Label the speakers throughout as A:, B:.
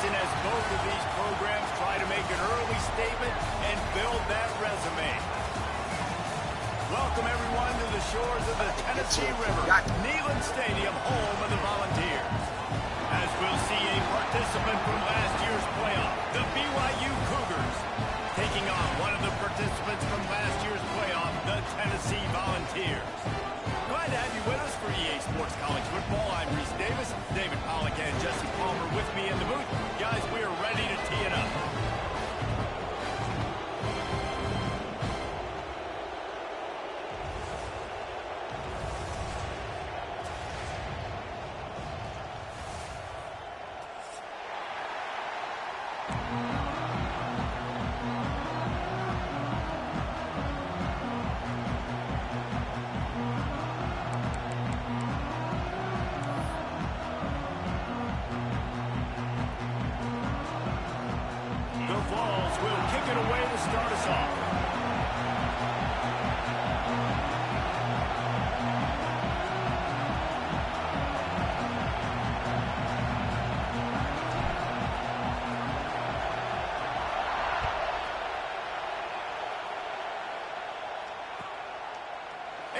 A: season as both of these programs try to make an early statement and build that resume. Welcome, everyone, to the shores of the Tennessee River, Neyland Stadium, home of the Volunteers. As we'll see a participant from last year's playoff, the BYU Cougars, taking on one of the participants from last year's playoff, the Tennessee Volunteers. Glad to have you with us for EA Sports College Football. I'm Reese Davis, David Pollack, and Jesse Palmer with me in the booth. Guys, we are ready to tee it up.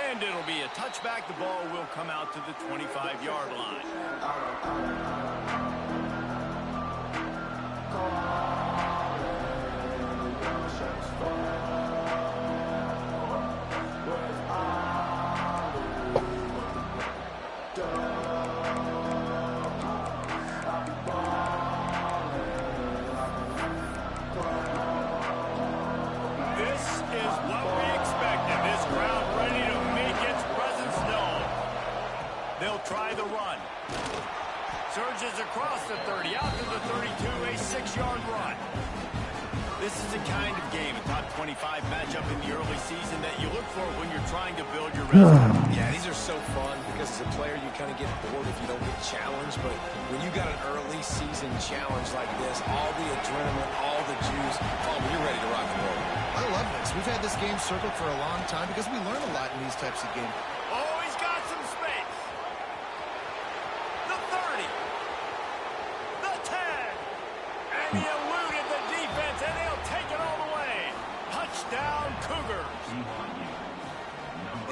A: And it'll be a touchback. The ball will come out to the 25-yard line. This is what we expected. This crowd ready to make its presence known. They'll try the run. Surges across the 30, out to the 32, a 6-yard run. This is the kind of game, a top 25 matchup in the early season that you look for when you're trying to build your resume.
B: Yeah, these are so fun because as a player you kind of get bored if you don't get challenged, but when you got an early season challenge like this, all the adrenaline, all the juice, you're ready to rock and roll.
C: I love this. We've had this game circled for a long time because we learn a lot in these types of games.
A: Oh, he's got some space. The 30. The 10. And he eluded the defense, and he'll take it all the way. Touchdown, Cougars.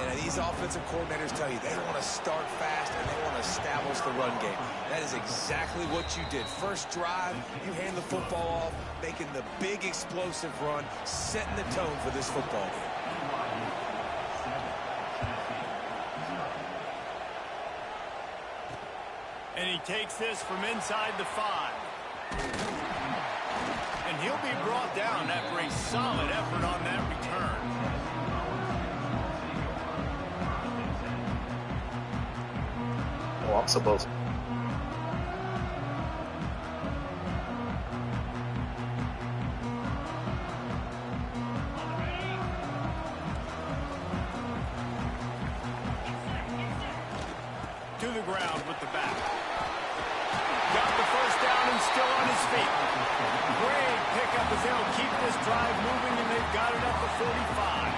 B: And these offensive coordinators tell you they want to start fast and they want to establish the run game. That is exactly what you did. First drive, you hand the football off, making the big explosive run, setting the tone for this football game.
A: And he takes this from inside the 5. And he'll be brought down after a solid effort on that return.
D: Oh, I'm supposed to.
A: To the ground with the back. Got the first down and still on his feet. Great pickup as they'll keep this drive moving, and they've got it at the 45.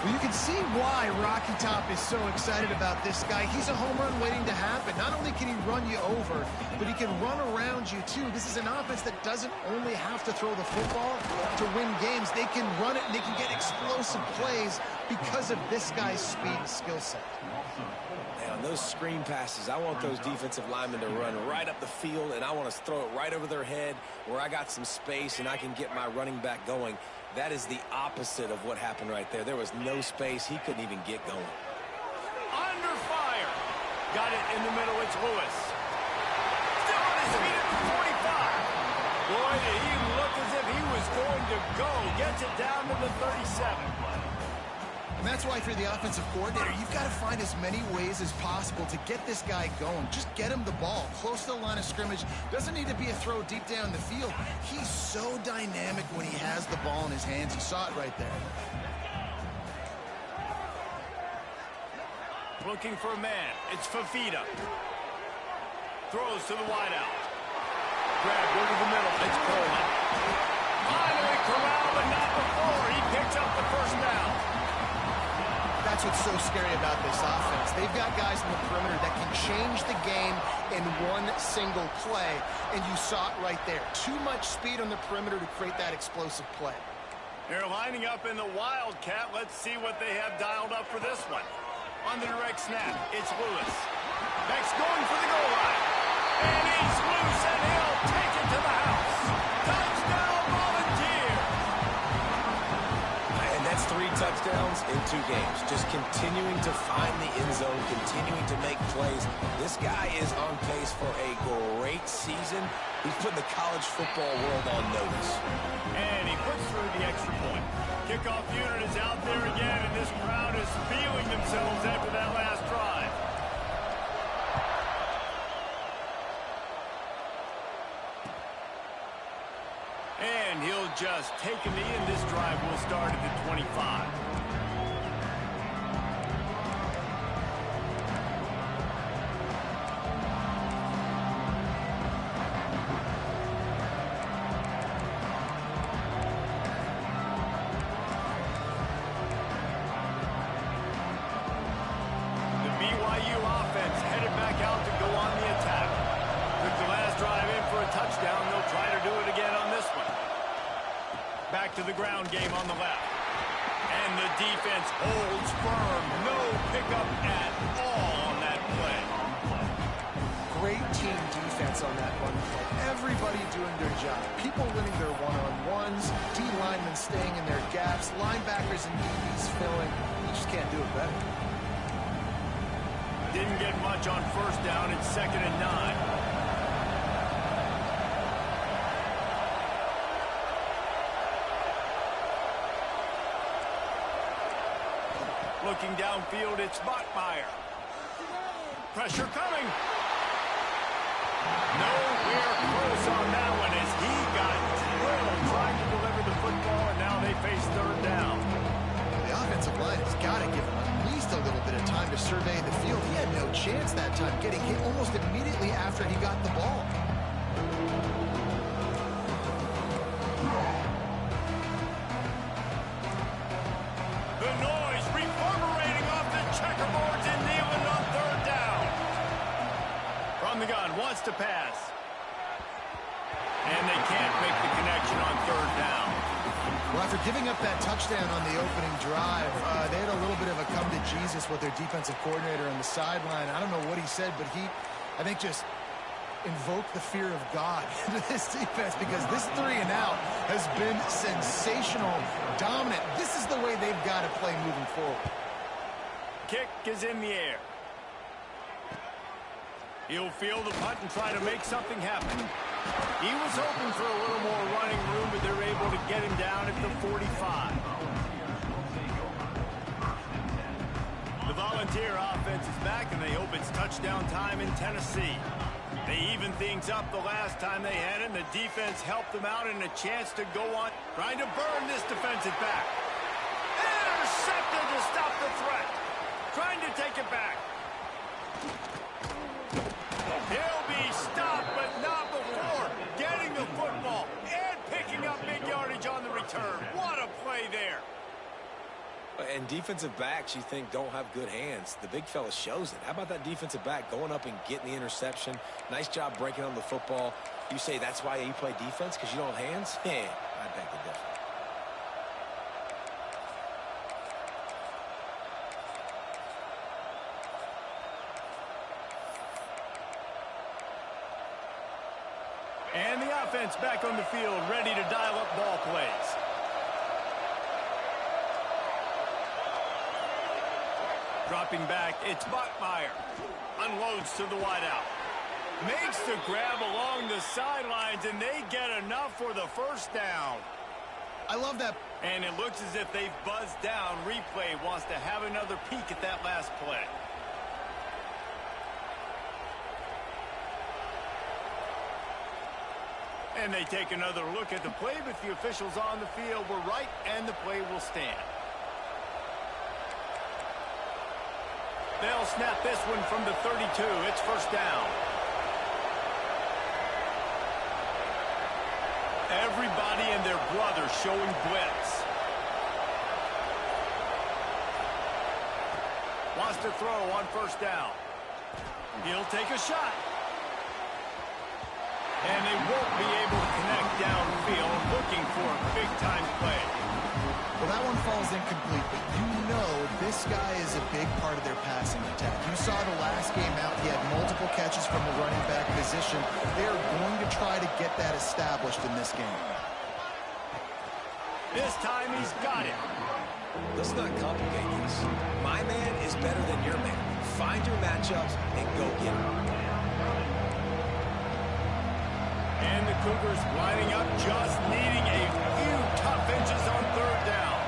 C: Well, you can see why Rocky Top is so excited about this guy. He's a home run waiting to happen. Not only can he run you over, but he can run around you, too. This is an offense that doesn't only have to throw the football to win games. They can run it, and they can get explosive plays because of this guy's speed and skill set.
B: On those screen passes, I want those defensive linemen to run right up the field, and I want to throw it right over their head where I got some space and I can get my running back going. That is the opposite of what happened right there. There was no space. He couldn't even get going.
A: Under fire. Got it in the middle. It's Lewis. Still on his feet at the 45. Boy, did he look as if he was going to go. Gets it down to the 37.
C: And that's why, if you're the offensive coordinator, you've got to find as many ways as possible to get this guy going. Just get him the ball close to the line of scrimmage. Doesn't need to be a throw deep down the field. He's so dynamic when he has the ball in his hands. You saw it right there.
A: Looking for a man. It's Fafita. Throws to the wideout. Grabbed over the middle. It's Coleman. Finally corralled, but not before. He picks up the first down.
C: That's what's so scary about this offense. They've got guys in the perimeter that can change the game in one single play, and you saw it right there. Too much speed on the perimeter to create that explosive play.
A: They're lining up in the Wildcat. Let's see what they have dialed up for this one. On the direct snap, it's Lewis. Beck's going for the goal line. And he's loose, and he'll take it to the house. Touchdown, Volunteer!
B: And that's 3 touchdowns in 2 games. Just continuing to find the end zone, continuing to make plays. This guy is on pace for a great season. He's putting the college football world on notice.
A: And he puts through the extra point. Kickoff unit is out there again, and this crowd is feeling themselves after that last drive. And he'll just take a knee, and this drive will start at the 25. The BYU offense headed back out to go on the attack. Took the last drive in for a touchdown. They'll try to do it again on this one. Back to the ground game on the left. And the defense holds firm. No pickup at all on that play.
C: Great team defense on that run play. Everybody doing their job. People winning their one-on-ones, D linemen staying in their gaps, linebackers and DBs filling. You just can't do it better.
A: Didn't get much on first down. It's 2nd and 9. Looking downfield, it's Bachmeier. Pressure coming. Nowhere close on that one as he got drilled trying to deliver the football, and now they face 3rd down.
C: The offensive line has got to give him at least a little bit of time to survey the field. He had no chance that time, getting hit almost immediately after he got the ball.
A: The noise reverberating off the checkerboards in Neyland on 3rd down. From the gun, wants to pass. And they can't make the connection on 3rd down.
C: Well, after giving up that touchdown on the opening drive, they had a little bit of a come to Jesus with their defensive coordinator on the sideline. I don't know what he said, but he, I think, just invoked the fear of God into this defense because this 3 and out has been sensational, dominant. This is the way they've got to play moving forward.
A: Kick is in the air. He'll field the punt and try to make something happen. He was hoping for a little more running room, but they're able to get him down at the 45. The Volunteer offense is back, and they hope it's touchdown time in Tennessee. They evened things up the last time they had it, and the defense helped them out and a chance to go on. Trying to burn this defensive back. Intercepted to stop the threat. Trying to take it back. He'll be stopped, but not before getting the football and picking up big yardage on the return. What a play there.
B: And defensive backs, you think, don't have good hands. The big fella shows it. How about that defensive back going up and getting the interception? Nice job breaking on the football. You say that's why you play defense, because you don't have hands? Yeah, I beg to differ.
A: And the offense back on the field, ready to dial up ball plays. Dropping back, it's Bachmeier. Unloads to the wideout. Makes the grab along the sidelines, and they get enough for the 1st down.
C: I love that.
A: And it looks as if they've buzzed down. Replay wants to have another peek at that last play. And they take another look at the play, but the officials on the field were right, and the play will stand. They'll snap this one from the 32. It's 1st down. Everybody and their brother showing blitz. Wants to throw on first down. He'll take a shot. And they won't be able to connect downfield, looking for a big-time play.
C: Well, that one falls incomplete, but you know this guy is a big part of their passing attack. You saw the last game out, he had multiple catches from the running back position. They are going to try to get that established in this game.
A: This time he's got it.
B: Let's not complicate this. My man is better than your man. Find your matchups and go get them.
A: And the Cougars lining up, just needing a few tough inches on third down.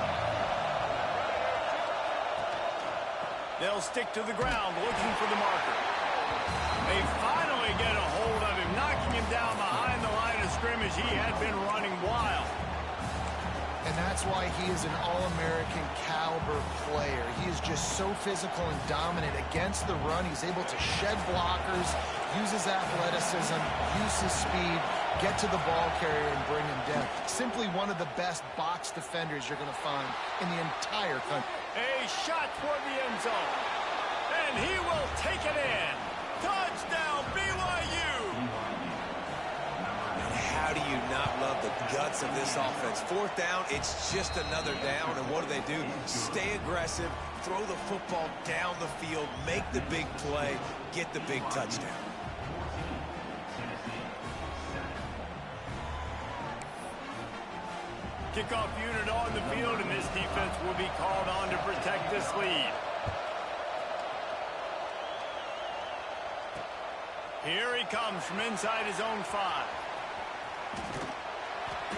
A: They'll stick to the ground, looking for the marker. They finally get a hold of him, knocking him down behind the line of scrimmage. He had been running wild.
C: And that's why he is an All-American caliber player. He is just so physical and dominant against the run. He's able to shed blockers, use his athleticism, use his speed, get to the ball carrier and bring him down. Simply one of the best box defenders you're going to find in the entire country.
A: A shot toward the end zone. And he will take it in. Touchdown, BYU!
B: How do you not love the guts of this offense? Fourth down, it's just another down, and what do? Stay aggressive, throw the football down the field, make the big play, get the big touchdown.
A: Kickoff unit on the field, and this defense will be called on to protect this lead. Here he comes from inside his own 5.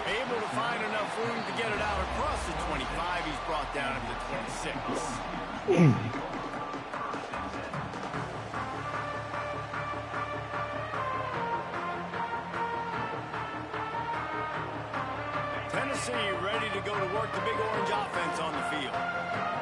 A: Able to find enough room to get it out across the 25. He's brought down at the 26. Tennessee ready to go to work the big orange offense on the field.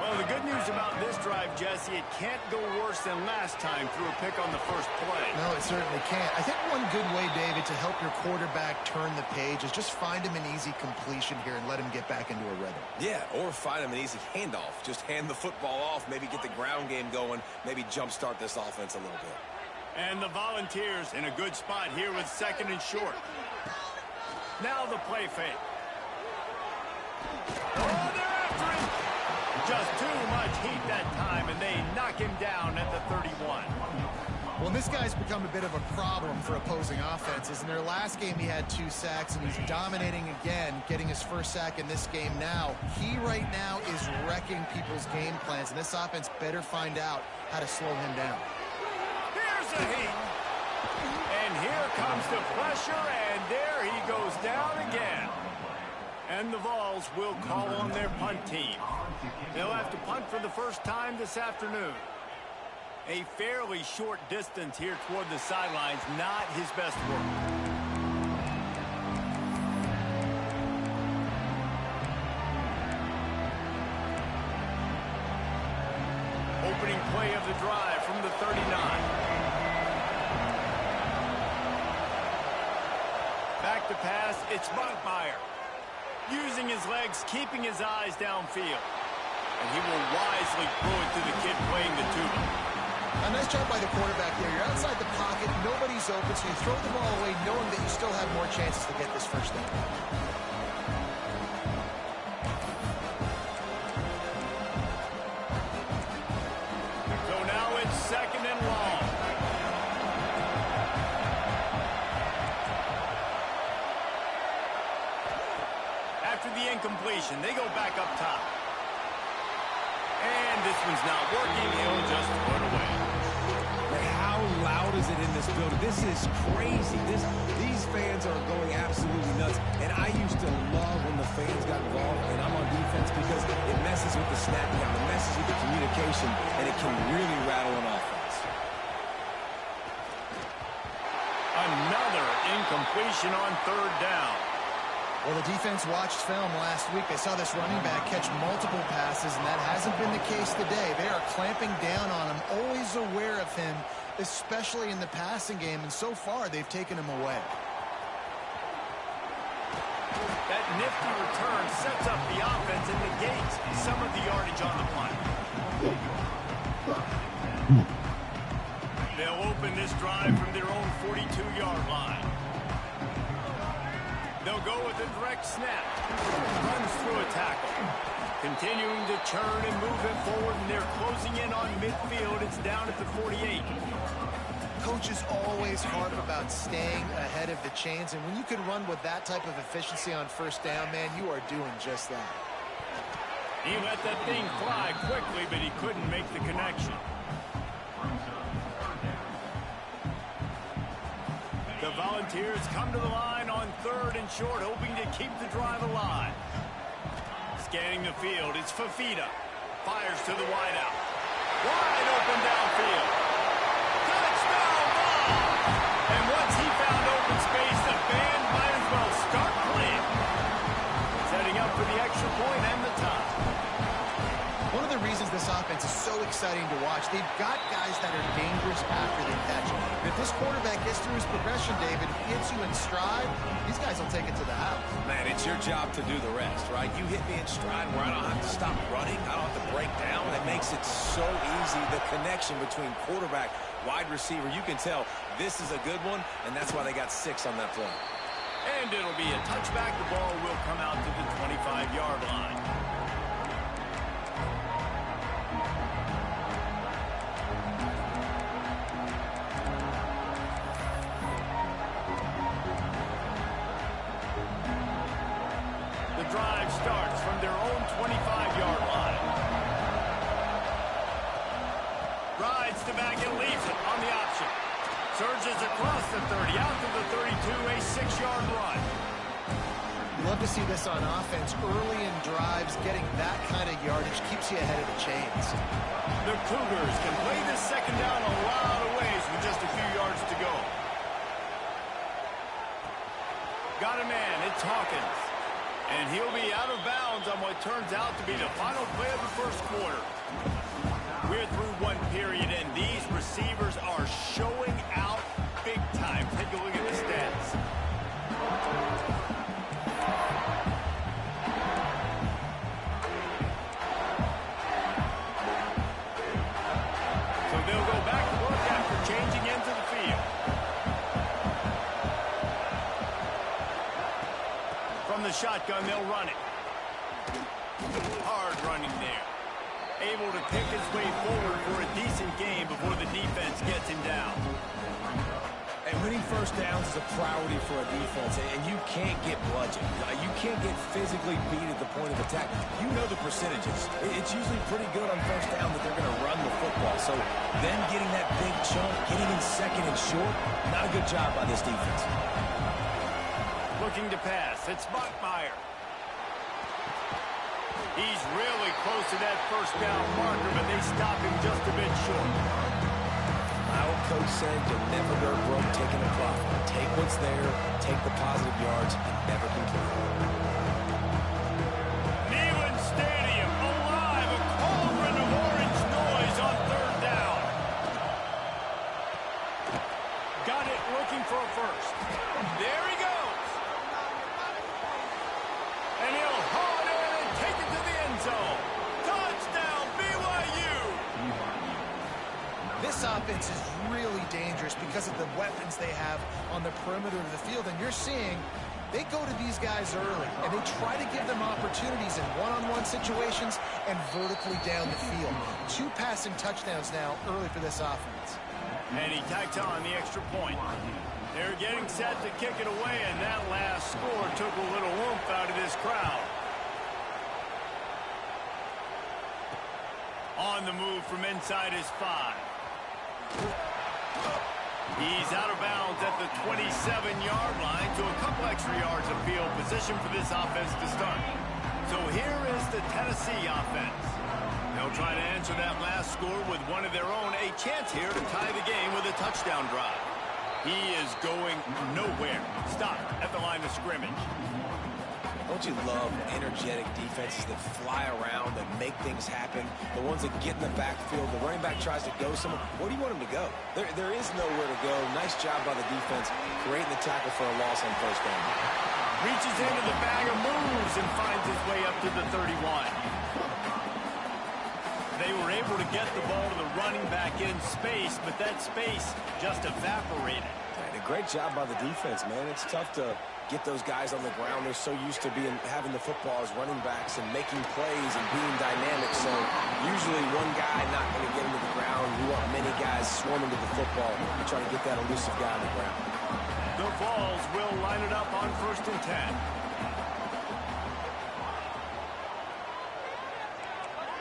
A: Well, the good news about this drive, Jesse, it can't go worse than last time through a pick on the first play.
C: No, it certainly can't. I think one good way, David, to help your quarterback turn the page is just find him an easy completion here and let him get back into a rhythm.
B: Yeah, or find him an easy handoff. Just hand the football off, maybe get the ground game going, maybe jumpstart this offense a little bit.
A: And the Volunteers in a good spot here with 2nd and short. Now the play fake. Oh, they're after him. Just too much heat that time, and they knock him down at the 31.
C: Well, this guy's become a bit of a problem for opposing offenses. In their last game, he had 2 sacks, and he's dominating again, getting his first sack in this game now. He right now is wrecking people's game plans, and this offense better find out how to slow him down.
A: Here's a heat. And here comes the pressure, and there he goes down again. And the Vols will call on their punt team. They'll have to punt for the first time this afternoon. A fairly short distance here toward the sidelines, not his best work. Opening play of the drive from the 39. Back to pass, it's Montmeyer. Using his legs, keeping his eyes downfield. And he will wisely throw it to the kid playing the tuba.
C: A nice job by the quarterback there. You're outside the pocket, nobody's open, so you throw the ball away knowing that you still have more chances to get this first down.
A: So now it's 2nd and long. After the incompletion, they go back up top. And this one's not working. He'll just throw it away.
B: How loud is it in this building? This is crazy. These fans are going absolutely nuts. And I used to love when the fans got involved, and I'm on defense because it messes with the snap count, it messes with the communication, and it can really rattle an offense.
A: Another incompletion on 3rd down.
C: Well, the defense watched film last week. They saw this running back catch multiple passes, and that hasn't been the case today. They are clamping down on him, always aware of him, especially in the passing game, and so far they've taken him away.
A: That nifty return sets up the offense and negates some of the yardage on the punt. They'll open this drive from their own 42-yard line. They'll go with a direct snap. Runs through a tackle. Continuing to churn and move it forward, and they're closing in on midfield. It's down at the 48.
C: Coaches always harp about staying ahead of the chains, and when you can run with that type of efficiency on first down, man, you are doing just that.
A: He let that thing fly quickly, but he couldn't make the connection. The Volunteers come to the line on 3rd and short, hoping to keep the drive alive. Scanning the field, it's Fafita. Fires to the wideout. Wide open downfield. Touchdown ball! And once he found open space, the band might as well start playing. Setting up for the extra point and the tie.
C: One of the reasons this offense is so exciting to watch, they've got guys that are dangerous after the catch. If this quarterback gets through his progression, David, gets you in stride, these guys will take it to the house.
B: Man, it's your job to do the rest, right? You hit me in stride where I don't have to stop running. I don't have to break down. It makes it so easy. The connection between quarterback, wide receiver, you can tell this is a good one, and that's why they got 6 on that play.
A: And it'll be a touchback. The ball will come out to the 25-yard line. Drive starts from their own 25-yard line. Rides to back and leaves it on the option. Surges across the 30, out to the 32, a 6-yard run.
C: You love to see this on offense. Early in drives, getting that kind of yardage keeps you ahead of the chains.
A: The Cougars can play this second down a lot of ways with just a few yards to go. Got a man, it's Hawkins. And he'll be out of bounds on what turns out to be the final play of the first quarter. We're through one period, and these receivers are showing out big time. Take a look at the stats. So they'll go back to work after changing into the field. From the shotgun, they'll run it. Hard running there. Able to pick his way forward for a decent game before the defense gets him down.
B: And winning first downs is a priority for a defense, and you can't get bludgeoned. You can't get physically beat at the point of attack. You know the percentages. It's usually pretty good on first down that they're going to run the football. So them getting that big chunk, getting in second and short, not a good job by this defense.
A: Looking to pass. It's Bachmeier. He's really close to that first down marker, but they stop him just a bit short.
B: My old coach said you'll never go broke taking a profit. Take what's there, take the positive yards, and never complain.
A: Neyland Stadium alive, a cauldron of orange noise on 3rd down. Got it, looking for a first. There he goes. And he'll haul it in and take it to the end zone. Touchdown, BYU!
C: This offense is really dangerous because of the weapons they have on the perimeter of the field. And you're seeing they go to these guys early, and they try to give them opportunities in one-on-one situations and vertically down the field. 2 passing touchdowns now early for this offense.
A: And he tacks on the extra point. They're getting set to kick it away, and that last score took a little oomph out of this crowd. On the move from inside his 5. He's out of bounds at the 27-yard line, so a couple extra yards of field position for this offense to start. So here is the Tennessee offense. They'll try to answer that last score with one of their own. A chance here to tie the game with a touchdown drive. He is going nowhere. Stop at the line of scrimmage.
B: Don't you love energetic defenses that fly around and make things happen? The ones that get in the backfield, the running back tries to go somewhere. Where do you want him to go? There is nowhere to go. Nice job by the defense, creating the tackle for a loss on first down.
A: Reaches into the bag of moves and finds his way up to the 31. They were able to get the ball to the running back in space, but that space just evaporated.
B: And a great job by the defense, man. It's tough to get those guys on the ground. They're so used to having the football as running backs and making plays and being dynamic. So usually one guy not going to get into the ground. You want many guys swarming to the football and trying to get that elusive guy on the ground.
A: The Vols will line it up on 1st and 10.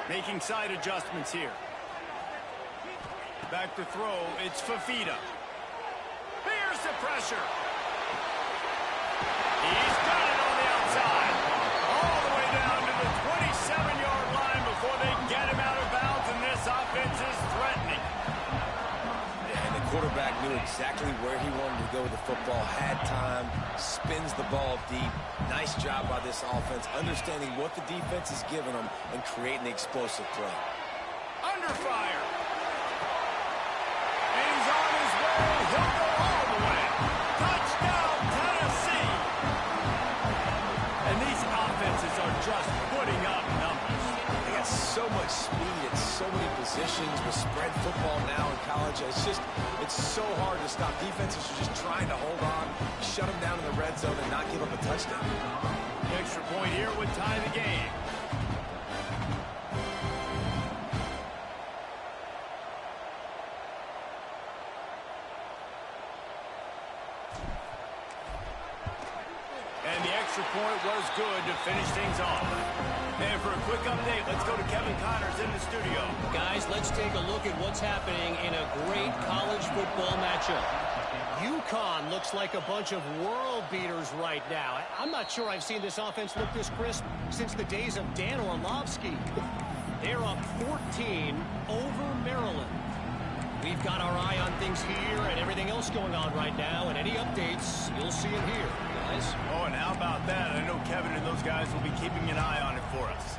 A: Making side adjustments here. Back to throw, it's Fafita. Here's the pressure. He's got it on the outside. All the way down to the 27-yard line before they get him out of bounds, and this offense is threatening.
B: And the quarterback knew exactly where he wanted to go with the football, had time, spins the ball deep. Nice job by this offense, understanding what the defense is giving them and creating the explosive play.
A: Under fire. And he's on his way. He'll go all the way. Touchdown, Tennessee. And these offenses are just putting up numbers.
B: They got so much speed at so many positions with spread football now in college. It's so hard to stop. Defenses are just trying to hold on, shut them down in the red zone, and not give up a touchdown.
A: The extra point here would tie the game. And the extra point was good to finish things off. And for a quick update, let's go to Kevin Connors in the studio.
E: Guys, let's take a look at what's happening in a great college football matchup. UConn looks like a bunch of world beaters right now. I'm not sure I've seen this offense look this crisp since the days of Dan Orlovsky. They're up 14 over Maryland. We've got our eye on things here and everything else going on right now, and any updates, you'll see it here, guys.
A: Oh, and how about that? I know Kevin and those guys will be keeping an eye on it for us.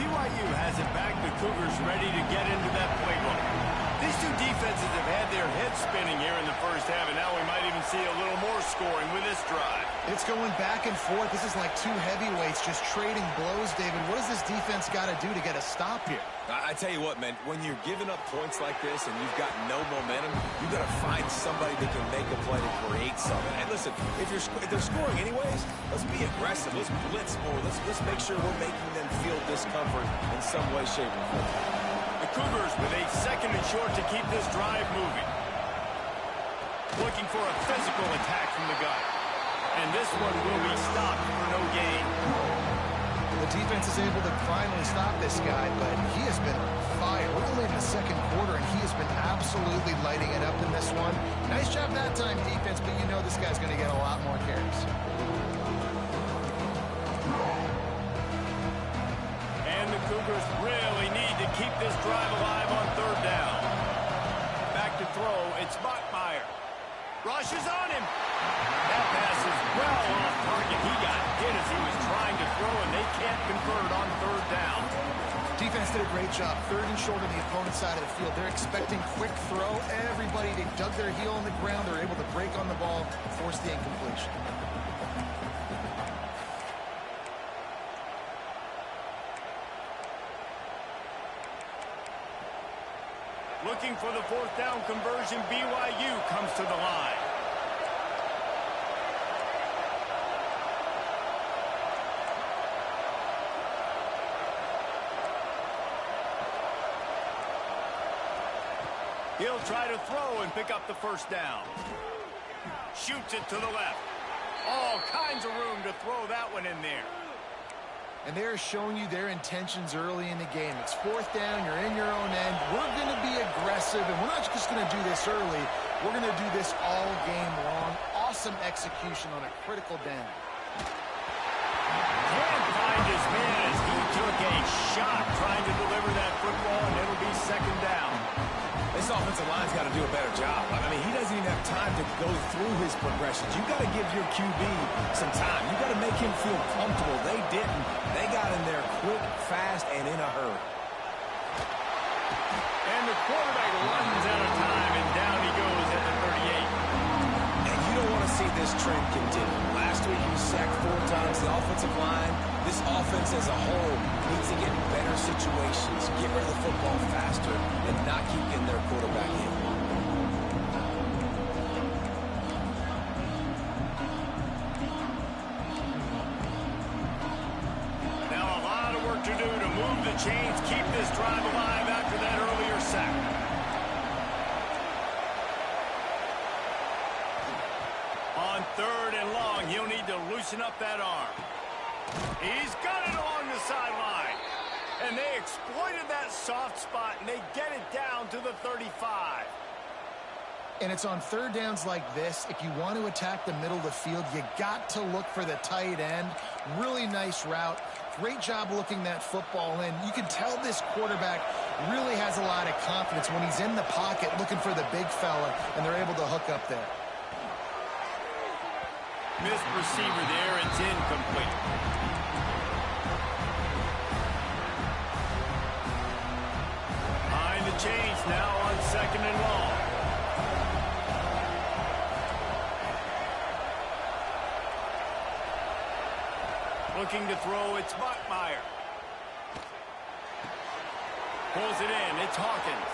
A: BYU has it back. The Cougars ready to get into that playbook. These two defenses have had their heads spinning here in the first half, and now we might even see a little more scoring with this drive.
C: It's going back and forth. This is like two heavyweights just trading blows, David. What does this defense got to do to get a stop here?
B: I tell you what, man, when you're giving up points like this and you've got no momentum, you've got to find somebody that can make a play to create something. And listen, if they're scoring anyways, let's be aggressive. Let's blitz more. Let's make sure we're making them feel discomfort in some way, shape, or form.
A: The Cougars with a 2nd and short to keep this drive moving. Looking for a physical attack from the gun. And this one will be stopped for no gain.
C: The defense is able to finally stop this guy, but he has been on fire. We're only in the 2nd quarter, and he has been absolutely lighting it up in this one. Nice job that time, defense, but you know this guy's going to get a lot more carries.
A: And the Cougars really need to keep this drive alive on 3rd down. Back to throw, it's Bachmeier. Rush is on him. That pass is well off target. He got hit as he was trying to throw, and they can't convert on 3rd down.
C: Defense did a great job. 3rd and short on the opponent's side of the field. They're expecting quick throw. Everybody, they dug their heel on the ground. They're able to break on the ball, force the incompletion.
A: Looking for the 4th down conversion. BYU comes to the line. He'll try to throw and pick up the 1st down. Shoots it to the left. All kinds of room to throw that one in there.
C: And they're showing you their intentions early in the game. It's 4th down. You're in your own end. We're going to be aggressive, and we're not just going to do this early. We're going to do this all game long. Awesome execution on a critical down.
A: Can't find his man as he took a shot trying to deliver that football, and it'll be 2nd down.
B: This offensive line's got to do a better job. I mean, he doesn't even have time to go through his progressions. You've got to give your QB some time. You've got to make him feel comfortable. They didn't. They got in there quick, fast, and in a hurry.
A: And the quarterback runs out of time, and down he goes at the 38.
B: And you don't want to see this trend continue. Last week he was sacked 4 times. The offensive line, this offense as a whole, needs to get in better situations, get rid of the football faster, and not keep getting their quarterback in.
A: Now a lot of work to do to move the chains, keep this drive alive after that earlier sack. On 3rd and long, he'll need to loosen up that arm. He's got it along the sideline. And they exploited that soft spot, and they get it down to the 35.
C: And it's on 3rd downs like this. If you want to attack the middle of the field, you got to look for the tight end. Really nice route. Great job looking that football in. You can tell this quarterback really has a lot of confidence when he's in the pocket looking for the big fella, and they're able to hook up there.
A: Missed receiver there. It's incomplete. Behind the chains now on 2nd and long. Looking to throw, it's Bachmeier. Pulls it in, it's Hawkins.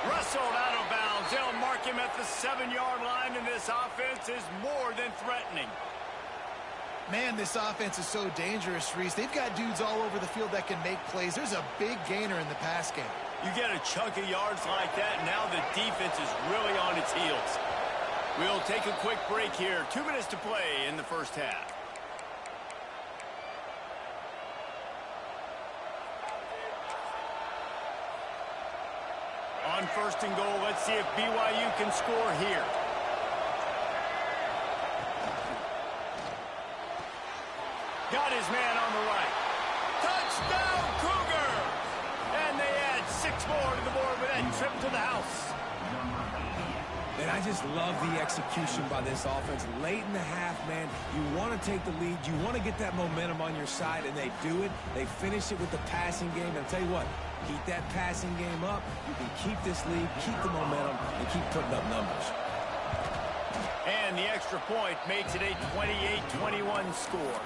A: Wrestled out of bounds. They'll mark him at the 7-yard line, and this offense is more than threatening.
C: Man, this offense is so dangerous, Reese. They've got dudes all over the field that can make plays. There's a big gainer in the pass game.
A: You get a chunk of yards like that, and now the defense is really on its heels. We'll take a quick break here. 2 minutes to play in the first half. On 1st and goal, let's see if BYU can score here. Got his man on the right. Touchdown, Cougar! And they add 6 more to the board with that trip to the house.
B: And I just love the execution by this offense. Late in the half, man, you want to take the lead. You want to get that momentum on your side, and they do it. They finish it with the passing game. And I'll tell you what, keep that passing game up. You can keep this lead, keep the momentum, and keep putting up numbers.
A: And the extra point makes it a 28-21 score.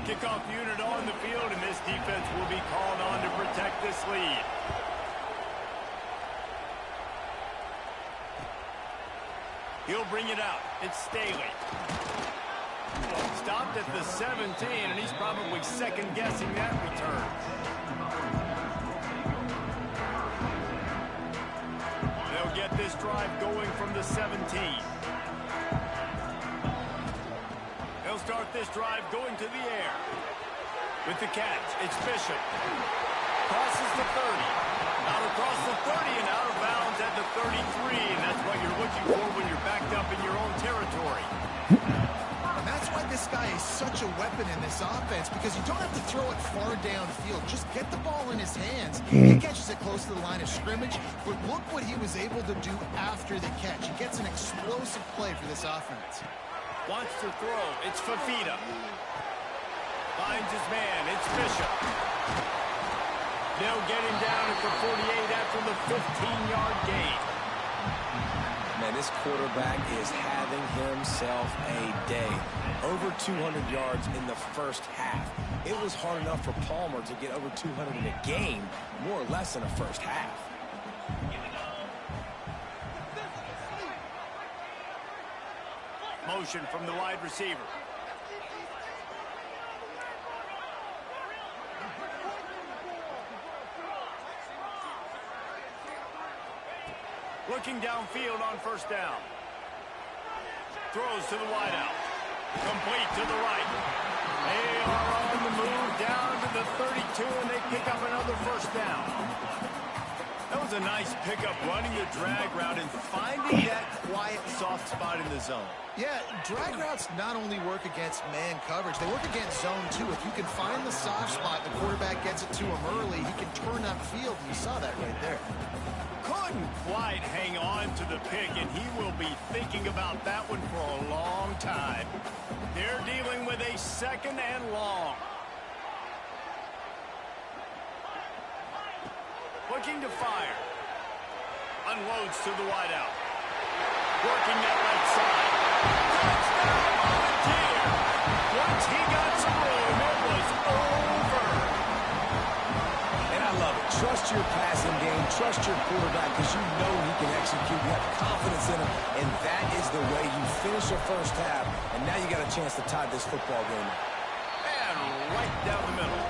A: Kickoff unit on the field, and this defense will be called on to protect this lead. He'll bring it out. It's Staley. Stopped at the 17, and he's probably second-guessing that return. They'll get this drive going from the 17. They'll start this drive going to the air. With the catch, it's Bishop. Crosses the 30. Out across the 30 and out of bounds at the 33. And that's what you're looking for when you're backed up in your own territory.
C: And that's why this guy is such a weapon in this offense, because you don't have to throw it far downfield. Just get the ball in his hands. He catches it close to the line of scrimmage, but look what he was able to do after the catch. He gets an explosive play for this offense.
A: Wants to throw. It's Fafita. Finds his man. It's Bishop. They'll get him down at the 48 after the 15-yard gain.
B: Man, this quarterback is having himself a day. Over 200 yards in the first half. It was hard enough for Palmer to get over 200 in a game, more or less in the first half.
A: Motion from the wide receiver. Looking downfield on 1st down. Throws to the wideout. Complete to the right. They are on the move down to the 32, and they pick up another 1st down. That was a nice pickup, running the drag route and finding that quiet, soft spot in the zone.
C: Yeah, drag routes not only work against man coverage, they work against zone too. If you can find the soft spot, the quarterback gets it to him early, he can turn upfield, and you saw that right there.
A: Couldn't quite hang on to the pick, and he will be thinking about that one for a long time. They're dealing with a 2nd and long. Looking to fire. Unloads to the wideout. Working that left side. Touchdown, Volunteer! Once he got some room, it was over.
B: And I love it. Trust your passing game. Trust your quarterback because you know he can execute. You have confidence in him, and that is the way you finish your first half. And now you got a chance to tie this football game.
A: And right down the middle.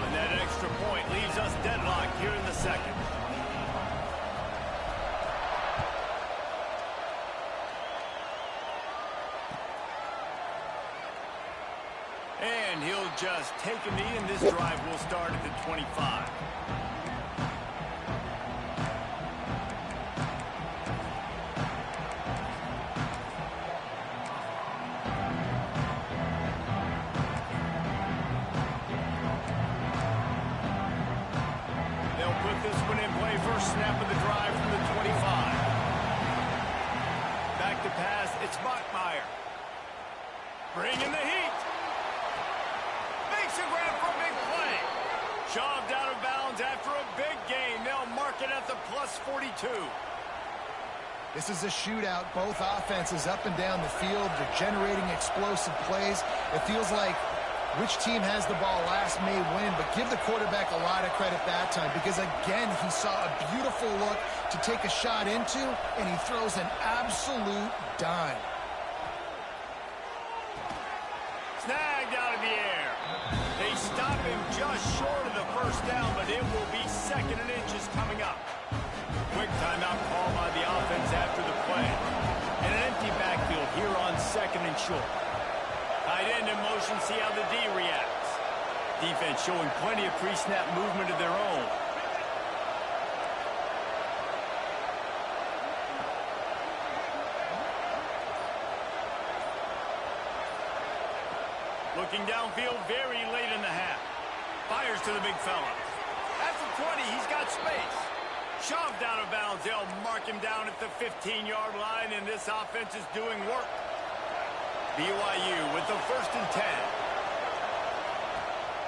A: And that extra point leaves us deadlocked here in the second. And he'll just take a knee, and this drive will start at the 25. They'll put this one in play. First snap of the drive from the 25. Back to pass. It's Bachmeier. Bringing the heat. Makes a grab for a big play. Shoved out of bounds after a big gain. They'll mark it at the plus 42.
C: This is a shootout. Both offenses up and down the field. They're generating explosive plays. It feels like which team has the ball last may win, but give the quarterback a lot of credit that time because, again, he saw a beautiful look to take a shot into, and he throws an absolute dime.
A: Snagged out of the air. They stop him just short of the first down, but it will be second and inches coming up. Quick timeout call by the offense after the play. And an empty backfield here on second and short. Tight end in motion, see how the D reacts. Defense showing plenty of pre-snap movement of their own. Looking downfield very late in the half. Fires to the big fella. At the 20, he's got space. Shoved out of bounds. They'll mark him down at the 15-yard line, and this offense is doing work. BYU with the 1st and 10.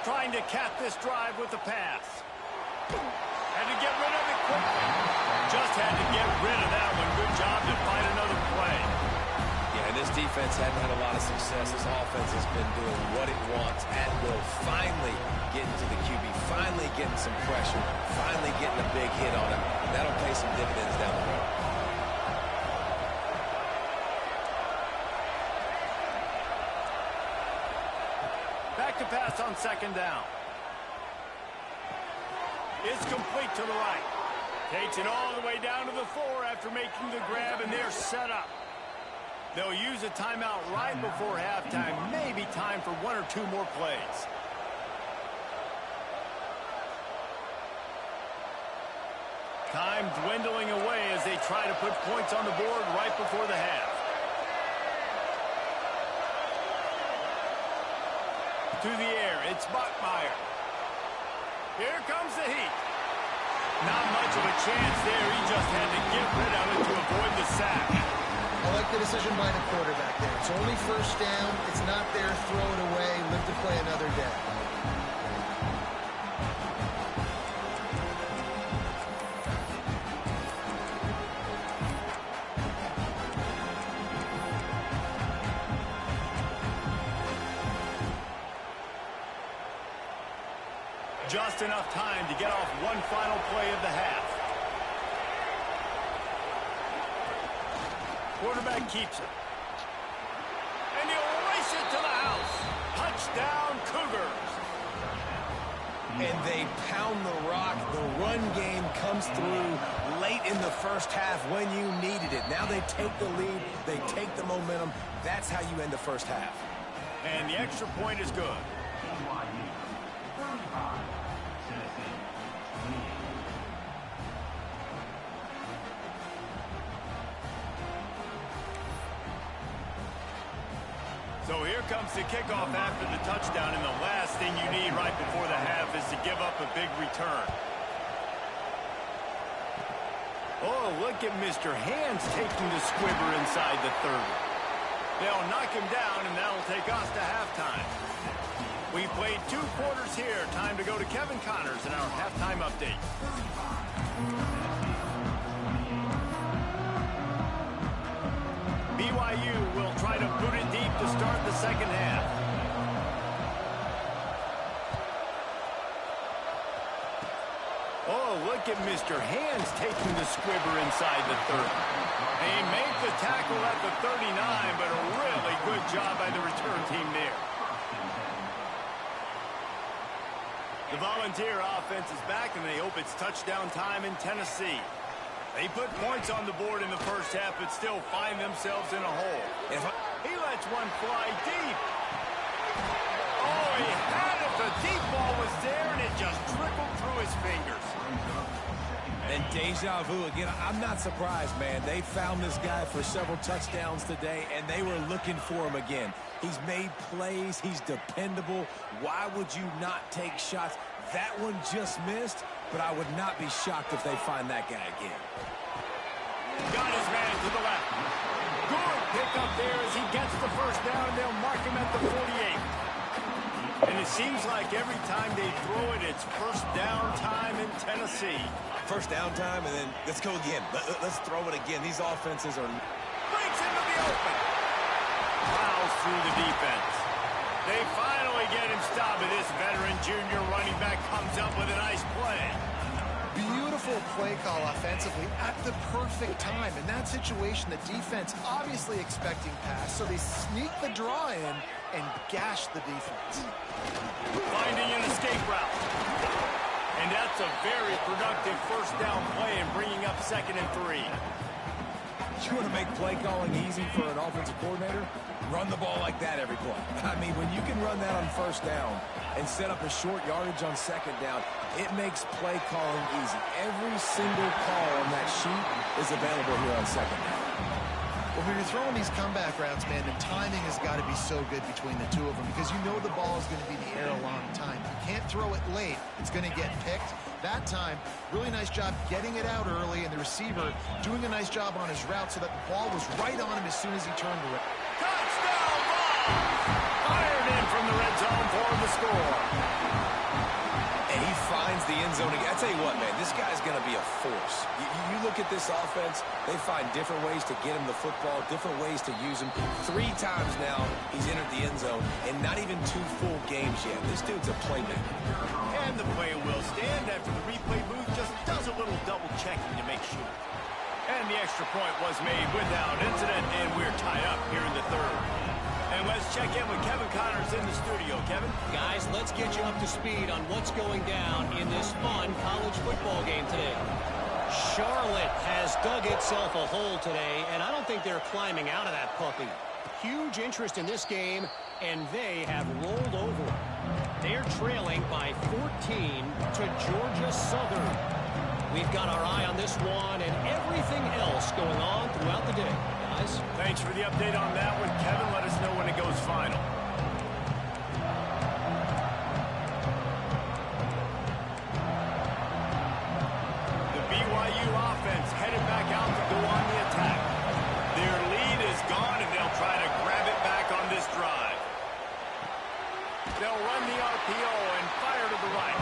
A: Trying to cap this drive with the pass. Had to get rid of it quickly. Just had to get rid of that one. Good job to find another play.
B: Yeah, this defense hadn't had a lot of success. This offense has been doing what it wants at will. Finally getting to the QB. Finally getting some pressure. Finally getting a big hit on him. That'll pay some dividends down the road.
A: Back to pass on second down. It's complete to the right. Takes it all the way down to the 4 after making the grab, and they're set up. They'll use a timeout right before halftime. Maybe time for 1 or 2 more plays. Time dwindling away as they try to put points on the board right before the half. To the air, it's Bachmeier. Here comes the heat. Not much of a chance there. He just had to get rid of it to avoid the sack.
C: I like the decision by the quarterback there. It's only first down. It's not there. Throw it away. Live to play another day.
A: Just enough time to get off one final play of the half. Quarterback keeps it. And he'll race it to the house. Touchdown, Cougars.
B: And they pound the rock. The run game comes through late in the first half when you needed it. Now they take the lead. They take the momentum. That's how you end the first half.
A: And the extra point is good. So here comes the kickoff after the touchdown, and the last thing you need right before the half is to give up a big return. Oh, look at Mr. Hands taking the squibber inside the 30. They'll knock him down, and that'll take us to halftime. We played 2 quarters here. Time to go to Kevin Connors in our halftime update. BYU will try to boot it deep to start the second half. Oh, look at Mr. Hands taking the squibber inside the 30. He made the tackle at the 39, but a really good job by the return team there. The Volunteer offense is back, and they hope it's touchdown time in Tennessee. They put points on the board in the first half, but still find themselves in a hole. He lets one fly deep. Oh, he had it. The deep ball was there, and it just trickled through his fingers.
B: And deja vu again. I'm not surprised, man. They found this guy for several touchdowns today, and they were looking for him again. He's made plays. He's dependable. Why would you not take shots? That one just missed, but I would not be shocked if they find that guy again.
A: Got his man to the left. Good pick up there as he gets the first down. They'll mark him at the 48. And it seems like every time they throw it, it's first down time in Tennessee.
B: First down time, and then let's go again. Let's throw it again. These offenses are...
A: Breaks into the open. Plows through the defense. They finally get him stopped, but this veteran junior running back comes up with a nice play.
C: Beautiful play call offensively at the perfect time. In that situation, the defense obviously expecting pass, so they sneak the draw in and gash the defense.
A: Finding an escape route. And that's a very productive first down play and bringing up 2nd and 3.
B: You want to make play calling easy for an offensive coordinator? Run the ball like that every play. I mean, when you can run that on first down and set up a short yardage on 2nd down, it makes play calling easy. Every single call on that sheet is available here on 2nd down.
C: Well, when you're throwing these comeback routes, man, the timing has got to be so good between the two of them because you know the ball is going to be in the air a long time. You can't throw it late. It's going to get picked. That time, really nice job getting it out early, and the receiver doing a nice job on his route so that the ball was right on him as soon as he turned around.
A: Touchdown ball! Fired in from the red zone for the score.
B: And he finds the end zone again. I tell you what, man, this guy's going to be a force. You look at this offense, they find different ways to get him the football, different ways to use him. 3 times now he's entered the end zone, and not even 2 full games yet. This dude's a playmaker.
A: And the play will stand after the replay booth just does a little double checking to make sure. And the extra point was made without incident, and we're tied up here in the 3rd. And let's check in with Kevin Connors in the studio. Kevin?
E: Guys, let's get you up to speed on what's going down in this fun college football game today. Charlotte has dug itself a hole today, and I don't think they're climbing out of that puppy. Huge interest in this game, and they have rolled over. They're trailing by 14 to Georgia Southern. We've got our eye on this one and everything else going on throughout the day. Guys?
A: Thanks for the update on that one, Kevin. Let us know when it goes final. The BYU offense headed back out to go on the attack. Their lead is gone, and they'll try to grab it back on this drive. They'll run the RPO and fire to the right.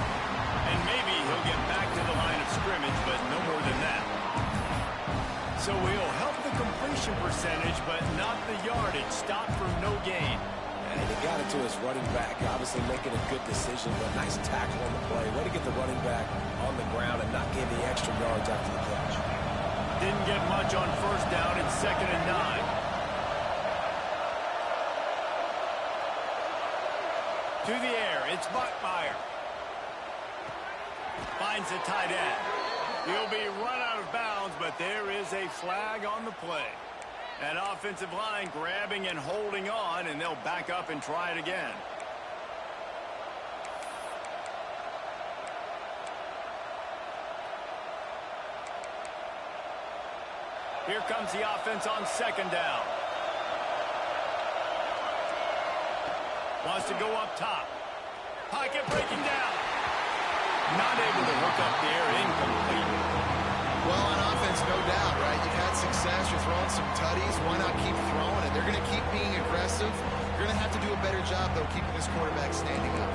A: And maybe he'll get back to the line of scrimmage, but no more than that. So he'll help the completion percentage, but not the yardage. Stop for no gain.
B: And he got it to his running back, obviously making a good decision, but nice tackle on the play. Way to get the running back on the ground and not give the extra yards after the catch.
A: Didn't get much on first down. It's 2nd and 9. To the air, it's Buckmeyer. Finds the tight end. He'll be run out of bounds, but there is a flag on the play. That offensive line grabbing and holding on, and they'll back up and try it again. Here comes the offense on 2nd down. Wants to go up top. Pocket breaking down. Not able to hook up there. Incomplete.
C: Well, on offense, no doubt, right? You've had success. You're throwing some tutties. Why not keep throwing it? They're going to keep being aggressive. You're going to have to do a better job, though, keeping this quarterback standing up.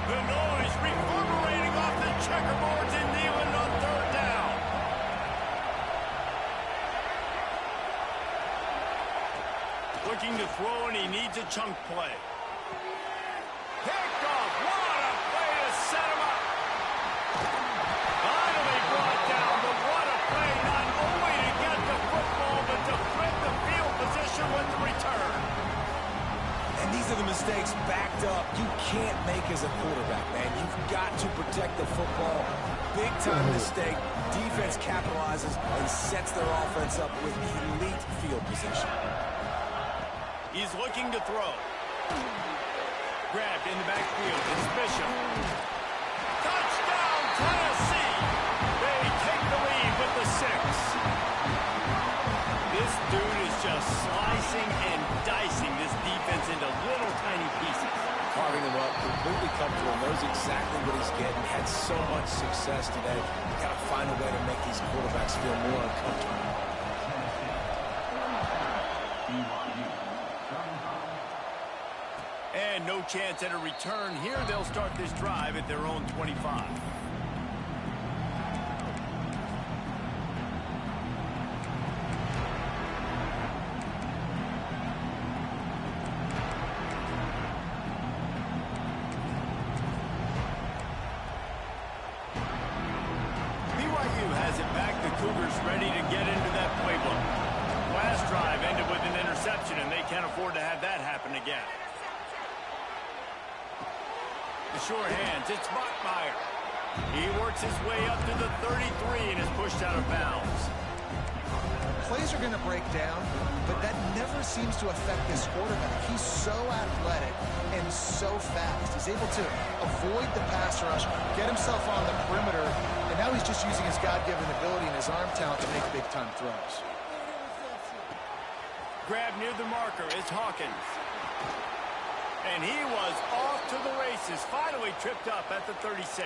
A: The noise reverberating off the checkerboards in Neyland on 3rd down. needs a chunk play. Picked off. What a play to set him up. Finally brought down, but what a play not only to get the football, but to flip the field position with the return.
B: And these are the mistakes backed up you can't make as a quarterback, man. You've got to protect the football. Big-time mistake. Defense capitalizes and sets their offense up with elite field position.
A: He's looking to throw. Grabbed in the backfield. It's Bishop. Touchdown, Tennessee. They take the lead with the 6. This dude is just slicing and dicing this defense into little tiny pieces.
B: Carving him up, completely comfortable, knows exactly what he's getting, had so much success today. You got to find a way to make these quarterbacks feel more uncomfortable.
A: And no chance at a return here. They'll start this drive at their own 25. BYU has it back. The Cougars ready to get into that playbook. Last drive ended with an interception, and they can't afford to have that happen again. The short hands, it's Bachmeier. He works his way up to the 33 and is pushed out of bounds.
C: Plays are going to break down, but that never seems to affect this quarterback. He's so athletic and so fast. He's able to avoid the pass rush, get himself on the perimeter, and now he's just using his God-given ability and his arm talent to make big-time throws.
A: Grab near the marker is Hawkins. And he was off to the races, finally tripped up at the 36.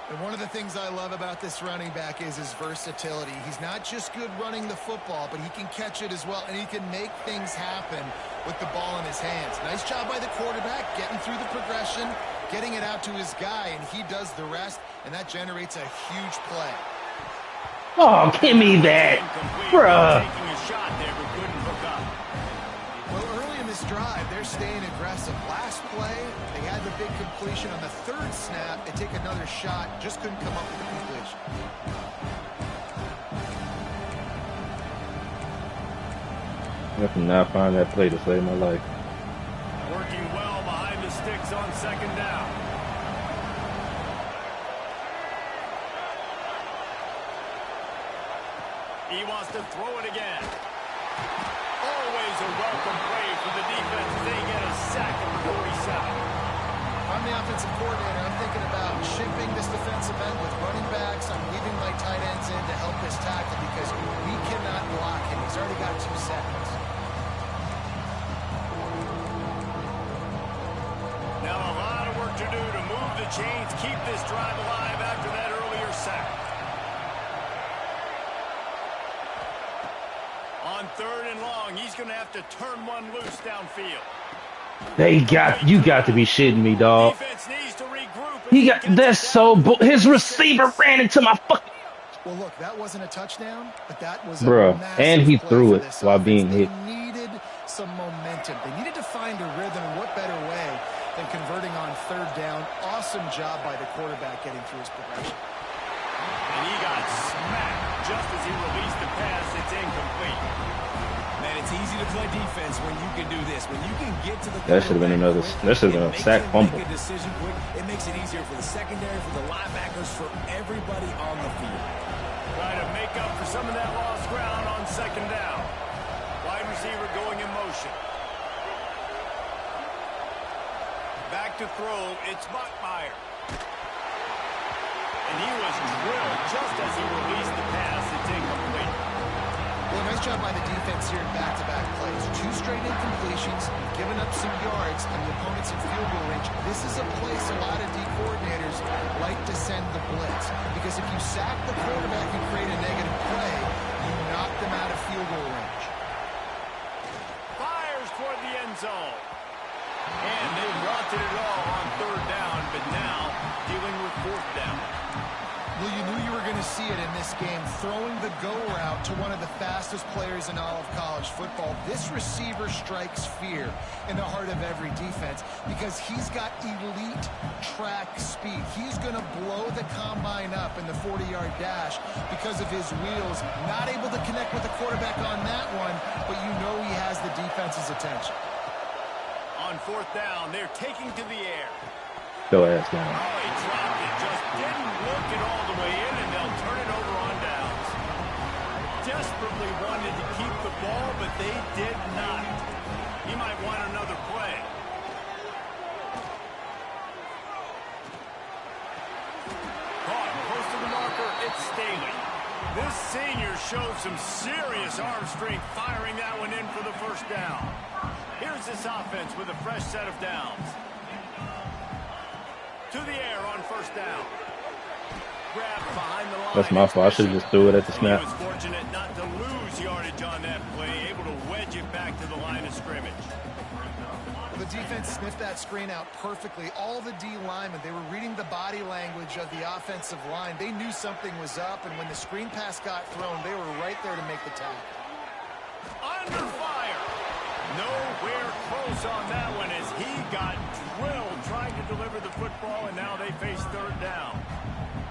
C: And one of the things I love about this running back is his versatility. He's not just good running the football, but he can catch it as well, and he can make things happen with the ball in his hands. Nice job by the quarterback, getting through the progression, getting it out to his guy, and he does the rest, and that generates a huge play.
F: Oh, give me that, bruh.
A: Taking a shot there, but couldn't hook up.
C: Well, early in this drive, they're staying aggressive. Last play, they had the big completion. On the third snap, they take another shot, just couldn't come up with the completion.
F: I cannot find that play to save my life.
A: Working well behind the sticks on second down. He wants to throw it again. Always a welcome play for the defense as they get a sack at the 47.
C: I'm the offensive coordinator. I'm thinking about shipping this defensive end with running backs. I'm leaving my tight ends in to help this tackle because we cannot block him. He's already got 2 seconds.
A: Now a lot of work to do to move the chains, keep this drive alive after that earlier sack. On 3rd and long, he's going to have to turn one loose downfield.
F: You got to be shitting me, dog.
A: Defense needs to regroup.
F: That's so his receiver ran into my fucking.
C: Well, look, that wasn't a touchdown, but that was
F: Bruh, and he threw it while being hit.
C: They needed some momentum. They needed to find a rhythm, and what better way than converting on 3rd down. Awesome job by the quarterback getting through his progression.
A: And he got smacked just as he released the pass. It's incomplete.
B: Man, it's easy to play defense when you can do this. When you can get to the
F: That should have been another. That should have been a sack fumble.
B: Make a decision quick. It makes it easier for the secondary, for the linebackers, for everybody on the field.
A: Try to make up for some of that lost ground on 2nd down. Wide receiver going in motion. Back to throw. It's Bachmeier. And he was drilled just as he released the pass. It's incomplete.
C: Well, nice job by the defense here in back-to-back plays. 2 straight incompletions, giving up some yards, and the opponent's in field goal range. This is a place a lot of D coordinators like to send the blitz. Because if you sack the quarterback and create a negative play, you knock them out of field goal range.
A: Fires toward the end zone. And they wanted it all on 3rd down, but now dealing with 4th down.
C: Well, you knew you were going to see it in this game. throwing the go route to one of the fastest players in all of college football. This receiver strikes fear in the heart of every defense because he's got elite track speed. He's going to blow the combine up in the 40-yard dash because of his wheels. Not able to connect with the quarterback on that one, but you know he has the defense's attention.
A: On fourth down, they're taking to the air.
F: Go ass down.
A: Oh, he dropped it. Just didn't look it all the way in, and they'll turn it over on downs. Desperately wanted to keep the ball, but they did not. He might want another play. Caught close to the marker. It's Staley. This senior showed some serious arm strength firing that one in for the first down. Here's this offense with a fresh set of downs. To the air on first down. Grab behind the line.
F: That's my fault. I should have just threw it at the snap.
A: He was fortunate not to lose yardage on that play, able to wedge it back to the line of scrimmage.
C: The defense sniffed that screen out perfectly. All the D linemen, they were reading the body language of the offensive line. They knew something was up, and when the screen pass got thrown, they were right there to make the tackle.
A: Under fire. Nowhere close on that one as he got drilled trying to deliver the football, and now they face third down.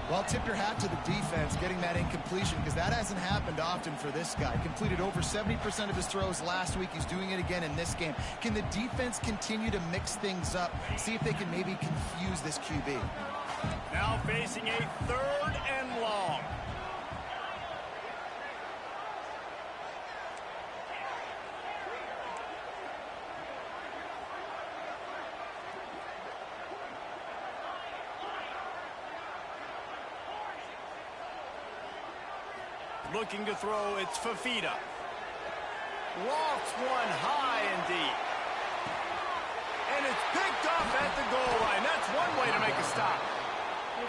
C: Well, tip your hat to the defense getting that incompletion because that hasn't happened often for this guy. Completed over 70% of his throws last week. He's doing it again in this game. Can the defense continue to mix things up? See if they can maybe confuse this QB.
A: Now facing a third and long. Looking to throw, it's Fafita. Lofts one high and deep. And it's picked off at the goal line. That's one way to make a stop.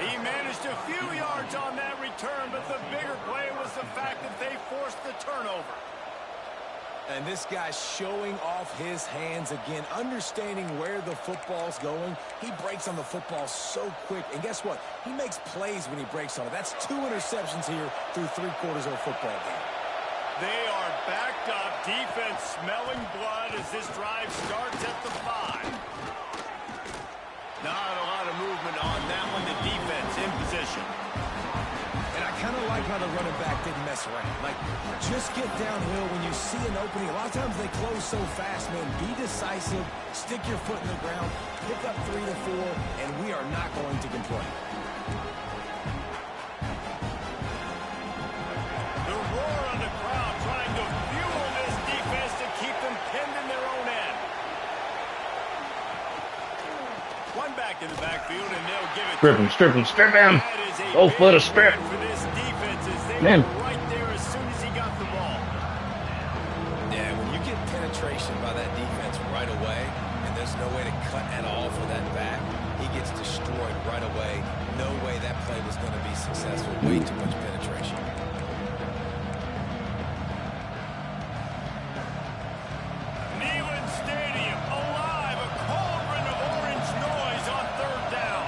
A: He managed a few yards on that return, but the bigger play was the fact that they forced the turnover.
B: And this guy's showing off his hands again, understanding where the football's going. He breaks on the football so quick. And guess what? He makes plays when he breaks on it. That's 2 interceptions here through 3/4 of a football game.
A: They are backed up. Defense smelling blood as this drive starts at the 5. Not a lot of movement on that one. The defense in position.
B: And I kind of like how the running back didn't mess around. Like, just get downhill when you see an opening. A lot of times they close so fast, man. Be decisive. Stick your foot in the ground. Pick up 3 to 4, and we are not going to complain.
A: The roar on the crowd trying to fuel this defense to keep them pinned in their own end. One back in the backfield, and they'll give it.
F: Strip him, strip him, strip him. Go for the strip.
A: For this defense, as they
F: Man.
A: were right there as soon as he got the ball.
B: Yeah, when you get penetration by that defense right away, and there's no way to cut at all for that back, he gets destroyed right away. No way that play was going to be successful. Way too much penetration.
A: Neyland Stadium alive, a cauldron of orange noise on third down.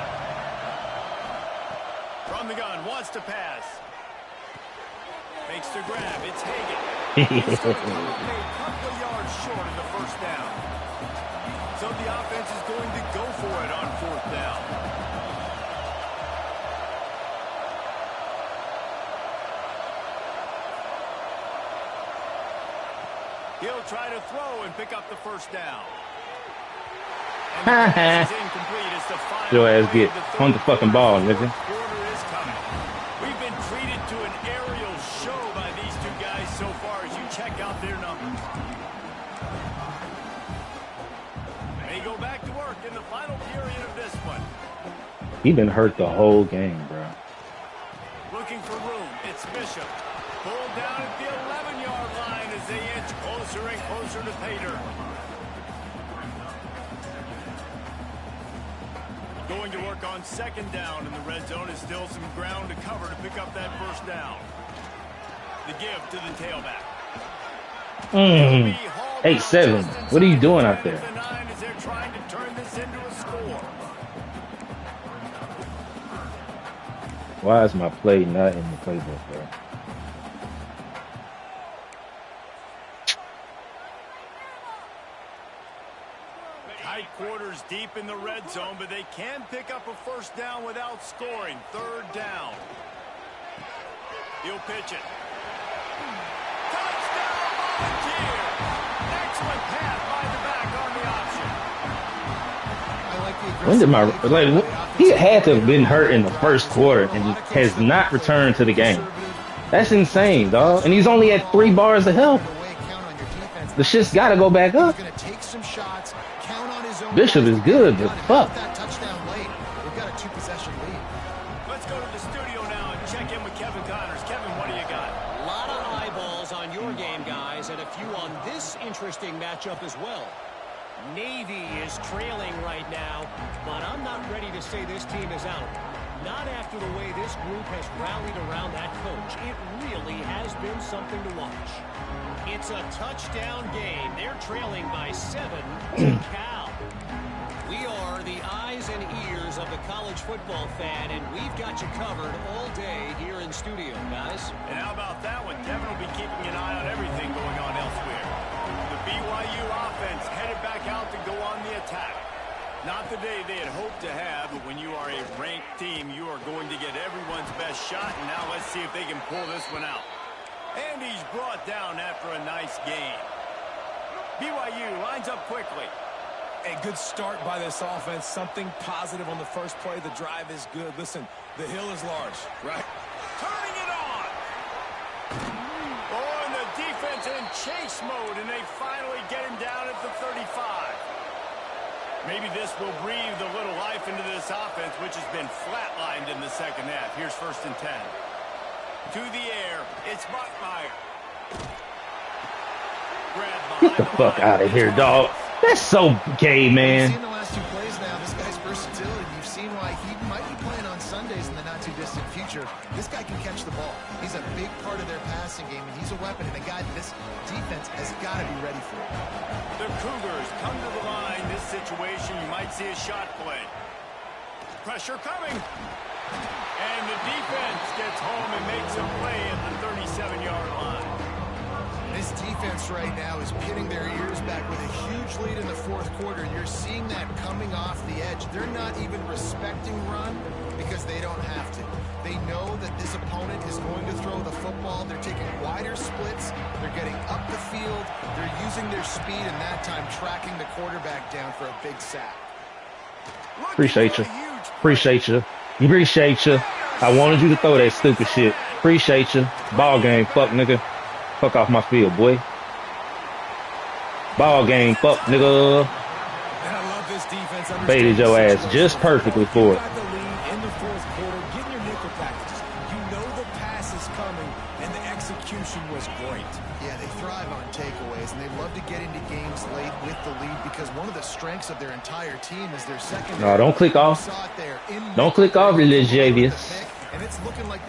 A: From the gun, wants to pass. Makes the grab, it's Hagan. He's going to come up a couple of yards short of the first down. So the offense is going to go for it on fourth down. He'll try to throw and pick up the first down. And the pass is incomplete as the final
F: Your ass
A: play
F: get
A: of
F: on the fucking ball, nigga.
A: quarter is coming. We've been treated to an aerial show by these two guys so far as you check out their numbers. They go back to work in the final period of this one.
F: He been hurt the whole game, bro.
A: Looking for room. It's Bishop. Pulled down at the 11-yard line as they inch closer and closer to pay dirt. Going to work on second down in the red zone is still some ground to cover to pick up that first down. The give to the tailback.
F: 8-7. What are you doing out there?
A: The 9 as they're trying to turn this into a score.
F: Why is my play not in the playbook, bro?
A: Cougars deep in the red zone, but they can pick up a first down without scoring. Third down. He'll pitch it. Touchdown, Volunteers! Excellent pass by the back on the option.
C: I like the
F: When did my
C: aggressive
F: he had to have been hurt in the first quarter and just has not returned to the game. That's insane, dog. And he's only at 3 bars of health. The shit's got to go back up. Bishop is good, but fuck.
C: We've got a 2-possession lead.
A: Let's go to the studio now and check in with Kevin Connors. Kevin, what do you got?
E: A lot of eyeballs on your game, guys, and a few on this interesting matchup as well. Navy is trailing right now, but I'm not ready to say this team is out. Not after the way this group has rallied around that coach. It really has been something to watch. It's a touchdown game. They're trailing by 7 to Cal. We are the eyes and ears of the college football fan, and we've got you covered all day here in studio, guys.
A: And how about that one? Kevin will be keeping an eye on everything going on elsewhere. The BYU offense headed back out to go on the attack. Not the day they had hoped to have, but when you are a ranked team, you are going to get everyone's best shot, and now let's see if they can pull this one out. And he's brought down after a nice game. BYU lines up quickly.
B: A good start by this offense. Something positive on the first play. The drive is good. Listen, the hill is large, right?
A: Turning it on. Oh, and the defense in chase mode, and they finally get him down at the 35. Maybe this will breathe a little life into this offense, which has been flatlined in the second half. Here's 1st and 10. To the air, it's Buckmeyer.
F: Get the fuck out of here, dog. That's so gay, man.
C: You've seen the last 2 plays now. This guy's versatility. You've seen why he might be playing on Sundays in the not-too-distant future. This guy can catch the ball. He's a big part of their passing game, and he's a weapon and a guy that this defense has got to be ready for.
A: The Cougars come to the line. This situation, you might see a shot play. Pressure coming. And the defense gets home and makes a play at the 37-yard line.
C: This defense right now is pinning their ears back with a huge lead in the 4th quarter. You're seeing that coming off the edge. They're not even respecting run because they don't have to. They know that this opponent is going to throw the football. They're taking wider splits. They're getting up the field. They're using their speed, and that time tracking the quarterback down for a big sack.
F: Appreciate you. Appreciate you. Appreciate you. I wanted you to throw that stupid shit. Appreciate you. Ball game, fuck nigga. Fuck off my field, boy. Ball game, fuck nigga.
B: And I love this defense.
F: Baited your ass just perfectly for it.
B: You got the lead in the 4th quarter. Get in your nickel packages. You know the pass is coming, and the execution was great.
C: Yeah, they thrive on takeaways, and they love to get into games late with the lead because one of the strengths of their entire team is their secondary.
F: No, don't click off. Don't click off, little Javius.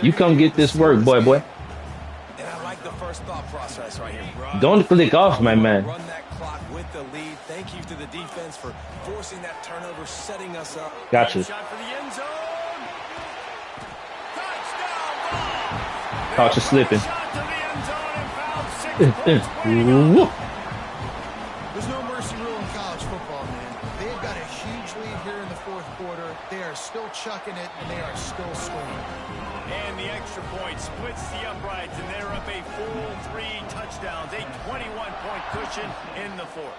F: You come get this work, boy.
B: And I like the first thought process right here.
F: Don't click off, my man.
B: Run that clock with the lead. Thank you to the defense for forcing that turnover, setting us up.
F: Gotcha.
A: Shot for the end zone. Touchdown ball.
F: Caught you slipping.
A: Shot to the end zone and found 6 points.
C: There's no mercy rule in college football, man. They've got a huge lead here in the 4th quarter. They are still chucking it, and they are still scoring.
A: And the extra point splits the uprights, and they're up a full 3 touchdowns, a 21-point cushion in the 4th.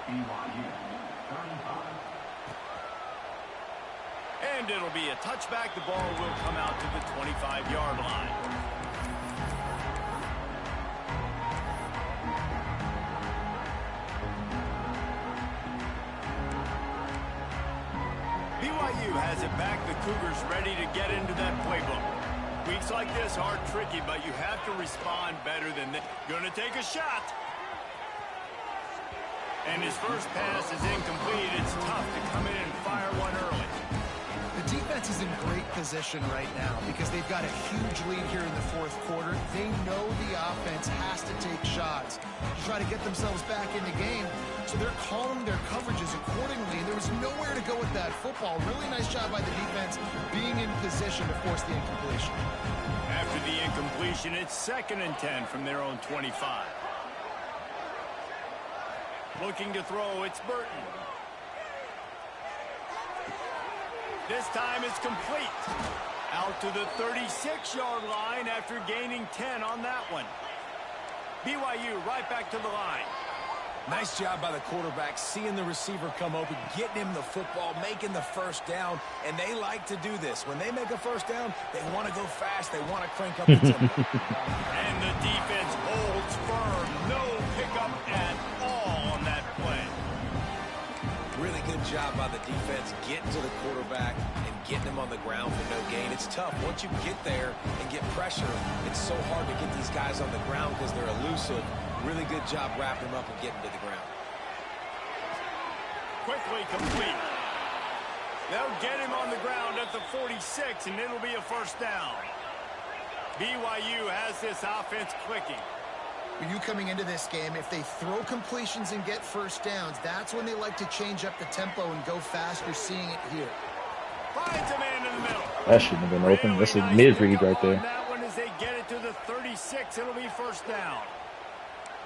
A: And it'll be a touchback. The ball will come out to the 25-yard line. BYU has it back. The Cougars ready to get into that playbook. Weeks like this are tricky, but you have to respond better than that. Going to take a shot. And his first pass is incomplete. It's tough to come in and fire one early.
C: The defense is in great position right now because they've got a huge lead here in the 4th quarter. They know the offense has to take shots to try to get themselves back in the game. So they're calling their coverages accordingly, and there was nowhere to go with that football. Really nice job by the defense being in position to force the incompletion.
A: After the incompletion, it's 2nd and 10 from their own 25. Looking to throw, it's Burton. This time it's complete. Out to the 36-yard line after gaining 10 on that one. BYU right back to the line.
B: Nice job by the quarterback, seeing the receiver come open, getting him the football, making the first down, and they like to do this. When they make a first down, they want to go fast. They want to crank up the tempo.
A: And the defense holds firm. No pickup at all on that play.
B: Really good job by the defense getting to the quarterback and getting him on the ground for no gain. It's tough. Once you get there and get pressure, it's so hard to get these guys on the ground because they're elusive. Really good job wrapping him up and getting to the ground.
A: Quickly complete. They'll get him on the ground at the 46, and it'll be a first down. BYU has this offense clicking.
C: For you coming into this game, if they throw completions and get first downs, that's when they like to change up the tempo and go faster, seeing it here.
A: Finds a man in the middle.
F: That shouldn't have been open. That's a mid-read right there.
A: That one as they get it to the 36, it'll be first down.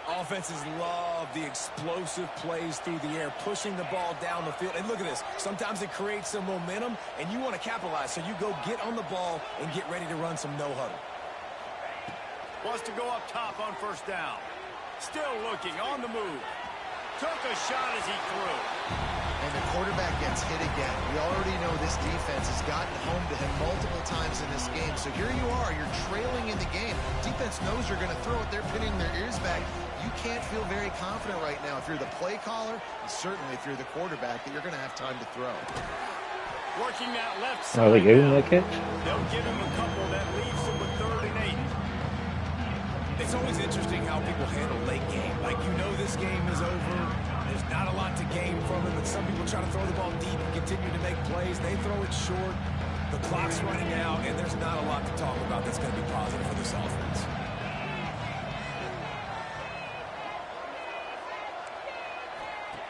B: Offenses love the explosive plays through the air, pushing the ball down the field. And look at this. Sometimes it creates some momentum, and you want to capitalize. So you go get on the ball and get ready to run some no-huddle.
A: Wants to go up top on first down. Still looking, on the move. Took a shot as he threw.
C: And the quarterback gets hit again. We already know this defense has gotten home to him multiple times in this game. So here you are, you're trailing in the game. Defense knows you're going to throw it. They're pinning their ears back. You can't feel very confident right now if you're the play caller, and certainly if you're the quarterback, that you're going to have time to throw.
A: Working that left side.
F: Oh, they gave him that catch?
A: They'll give him a couple that leaves him with 3rd and 8.
B: It's always interesting how people handle late game. Like, you know this game is over. There's not a lot to gain from it, but some people try to throw the ball deep and continue to make plays. They throw it short. The clock's running out, and there's not a lot to talk about that's going to be positive for this offense.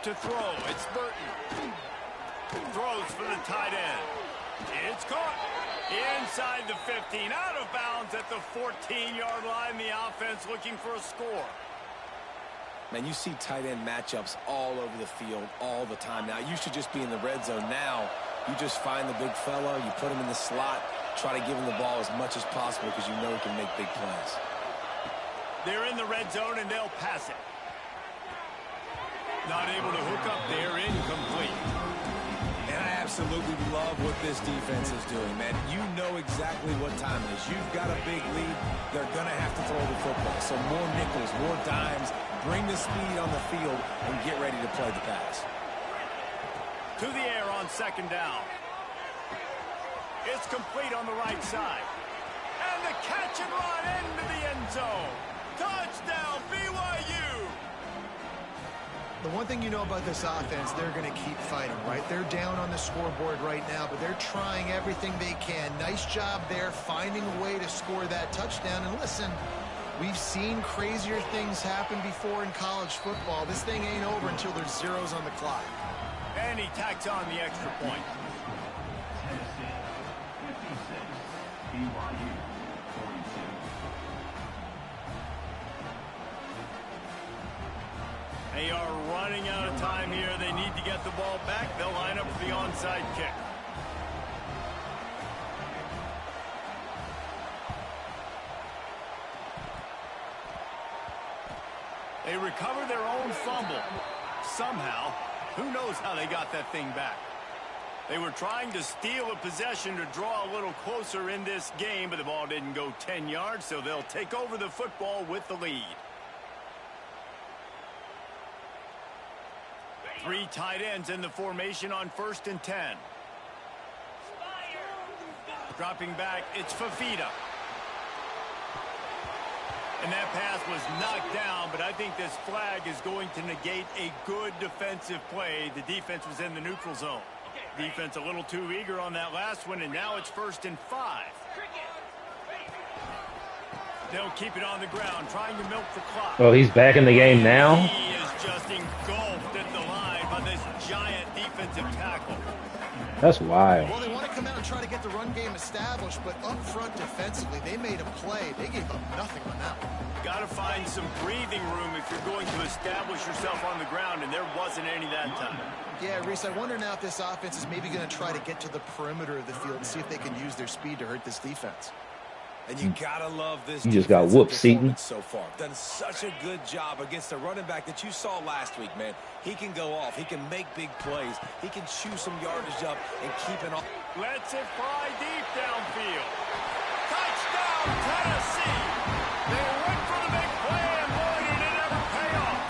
A: To throw, it's Burton. Throws for the tight end. It's caught. Inside the 15, out of bounds at the 14-yard line. The offense looking for a score.
B: Man, you see tight end matchups all over the field all the time. Now, it used to just be in the red zone. Now, you just find the big fella, you put him in the slot, try to give him the ball as much as possible because you know he can make big plays.
A: They're in the red zone, and they'll pass it. Not able to hook up there, incomplete.
B: And I absolutely love what this defense is doing, man. You know exactly what time it is. You've got a big lead. They're going to have to throw the football. So more nickels, more dimes. Bring the speed on the field and get ready to play the pass.
A: To the air on 2nd down. It's complete on the right side. And the catch and run into the end zone. Touchdown, BYU!
C: The one thing you know about this offense, they're going to keep fighting, right? They're down on the scoreboard right now, but they're trying everything they can. Nice job there, finding a way to score that touchdown. And listen, we've seen crazier things happen before in college football. This thing ain't over until there's zeros on the clock.
A: And he tacks on the extra point. They are running out of time here. They need to get the ball back. They'll line up for the onside kick. They recover their own fumble. Somehow, who knows how they got that thing back. They were trying to steal a possession to draw a little closer in this game, but the ball didn't go 10 yards, so they'll take over the football with the lead. 3 tight ends in the formation on 1st and 10. Dropping back, it's Fafita. And that pass was knocked down, but I think this flag is going to negate a good defensive play. The defense was in the neutral zone. Defense a little too eager on that last one, and now it's 1st and 5. They'll keep it on the ground, trying to milk the clock.
F: Oh, he's back in the game now?
A: He is just engulfed at the line on this giant defensive tackle.
F: That's wild.
C: Well, they want to come out and try to get the run game established, but up front defensively, they made a play. They gave up nothing on that one.
A: Got to find some breathing room if you're going to establish yourself on the ground, and there wasn't any that time.
C: Yeah, Reese, I wonder now if this offense is maybe going to try to get to the perimeter of the field and see if they can use their speed to hurt this defense.
B: And you gotta love this.
F: You just got whooped, Seaton.
B: So far, done such a good job against the running back that you saw last week, man. He can go off. He can make big plays. He can chew some yardage up and keep it off.
A: Lets it fly deep downfield. Touchdown, Tennessee! They went for the big play, and boy, did it ever pay off.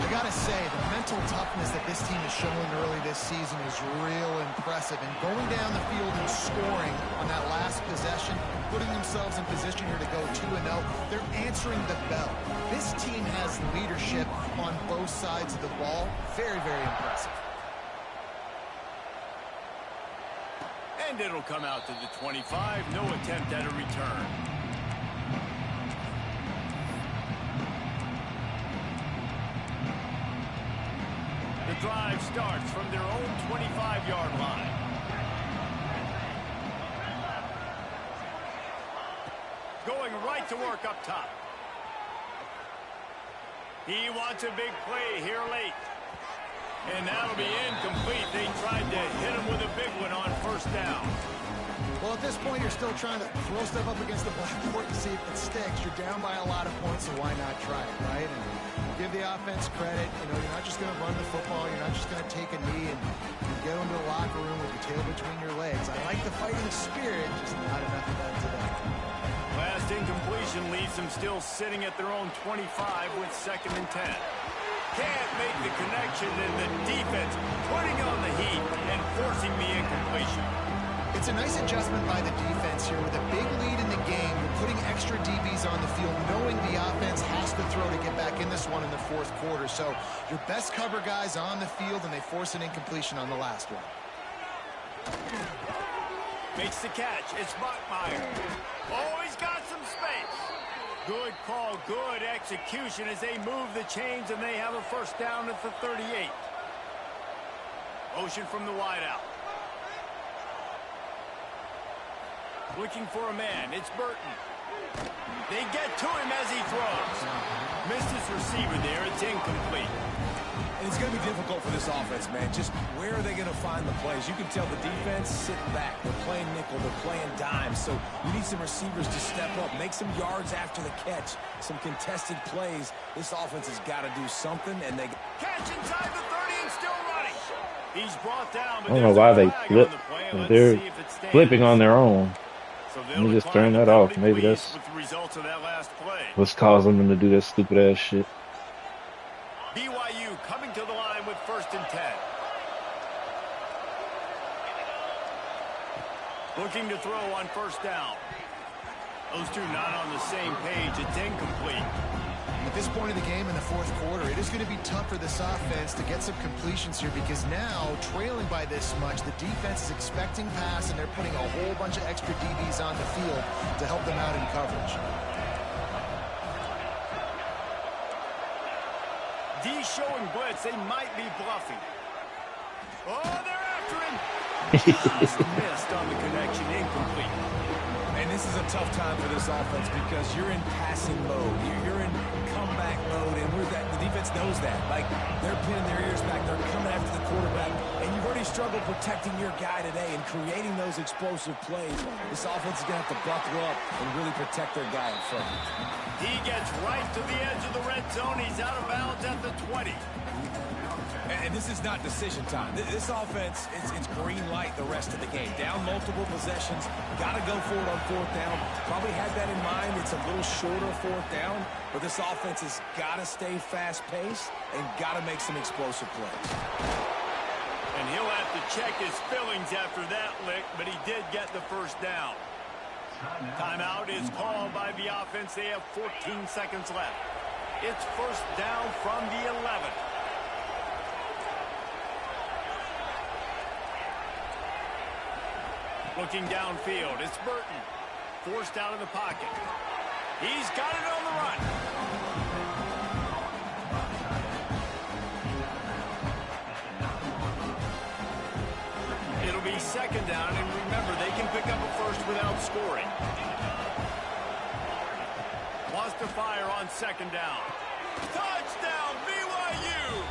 C: I gotta say, the mental toughness that this team is showing early this season is real impressive. And going down the field and scoring on that last possession, putting themselves in position here to go 2-0, they're answering the bell. This team has leadership on both sides of the ball. Very, very impressive.
A: And it'll come out to the 25. No attempt at a return. The drive starts from their own 25-yard line. Going right to work up top. He wants a big play here late. And that'll be incomplete. They tried to hit him with a big one on first down.
C: Well, at this point, you're still trying to throw stuff up against the blackboard to see if it sticks. You're down by a lot of points, so why not try it, right? And give the offense credit. You know, you're not just going to run the football. You're not just going to take a knee and get into the locker room with your tail between your legs. I like the fighting spirit, just not enough of that today.
A: Last incompletion leaves them still sitting at their own 25 with 2nd and 10. Can't make the connection, and the defense putting on the heat and forcing the incompletion.
C: It's a nice adjustment by the defense here. With a big lead in the game, you're putting extra DBs on the field, knowing the offense has to throw to get back in this one in the 4th quarter. So your best cover guys on the field, and they force an incompletion on the last one.
A: Makes the catch. It's Bachmeier. Oh, he's got some space. Good call, good execution as they move the chains, and they have a first down at the 38. Motion from the wideout. Looking for a man. It's Burton. They get to him as he throws. Missed his receiver there. It's incomplete.
B: And it's going to be difficult for this offense, man. Just where are they going to find the plays? You can tell the defense sitting back. They're playing nickel. They're playing dime. So you need some receivers to step up, make some yards after the catch, some contested plays. This offense has got to do something, and they
A: catch inside the 30 and still running. He's brought down.
F: I don't know why they flip. They're flipping on their own.
A: So
F: let me just turn that off. Maybe that's what's causing them to do that stupid ass shit.
A: BYU coming to the line with 1st and 10. Looking to throw on first down. Those two not on the same page. It's incomplete.
C: At this point of the game in the 4th quarter, it is going to be tough for this offense to get some completions here, because now, trailing by this much, the defense is expecting pass, and they're putting a whole bunch of extra DBs on the field to help them out in coverage.
A: D showing blitz. They might be bluffing. Oh, they're after him. Just missed on the connection. Incomplete.
B: And this is a tough time for this offense because you're in passing mode. You're in comeback mode, and the defense knows that. Like, they're pinning their ears back. They're coming after the quarterback, and you've already struggled protecting your guy today and creating those explosive plays. This offense is going to have to buckle up and really protect their guy in front.
A: He gets right to the edge of the red zone. He's out of bounds at the 20.
B: And this is not decision time. This offense, it's green light the rest of the game. Down multiple possessions. Got to go for it on 4th down. Probably had that in mind. It's a little shorter 4th down. But this offense has got to stay fast-paced and got to make some explosive plays.
A: And he'll have to check his fillings after that lick, but he did get the first down. Timeout is called by the offense. They have 14 seconds left. It's first down from the 11. Looking downfield, it's Burton. Forced out of the pocket. He's got it on the run. be second down, and remember, they can pick up a first without scoring. Wants to fire on second down. Touchdown, BYU!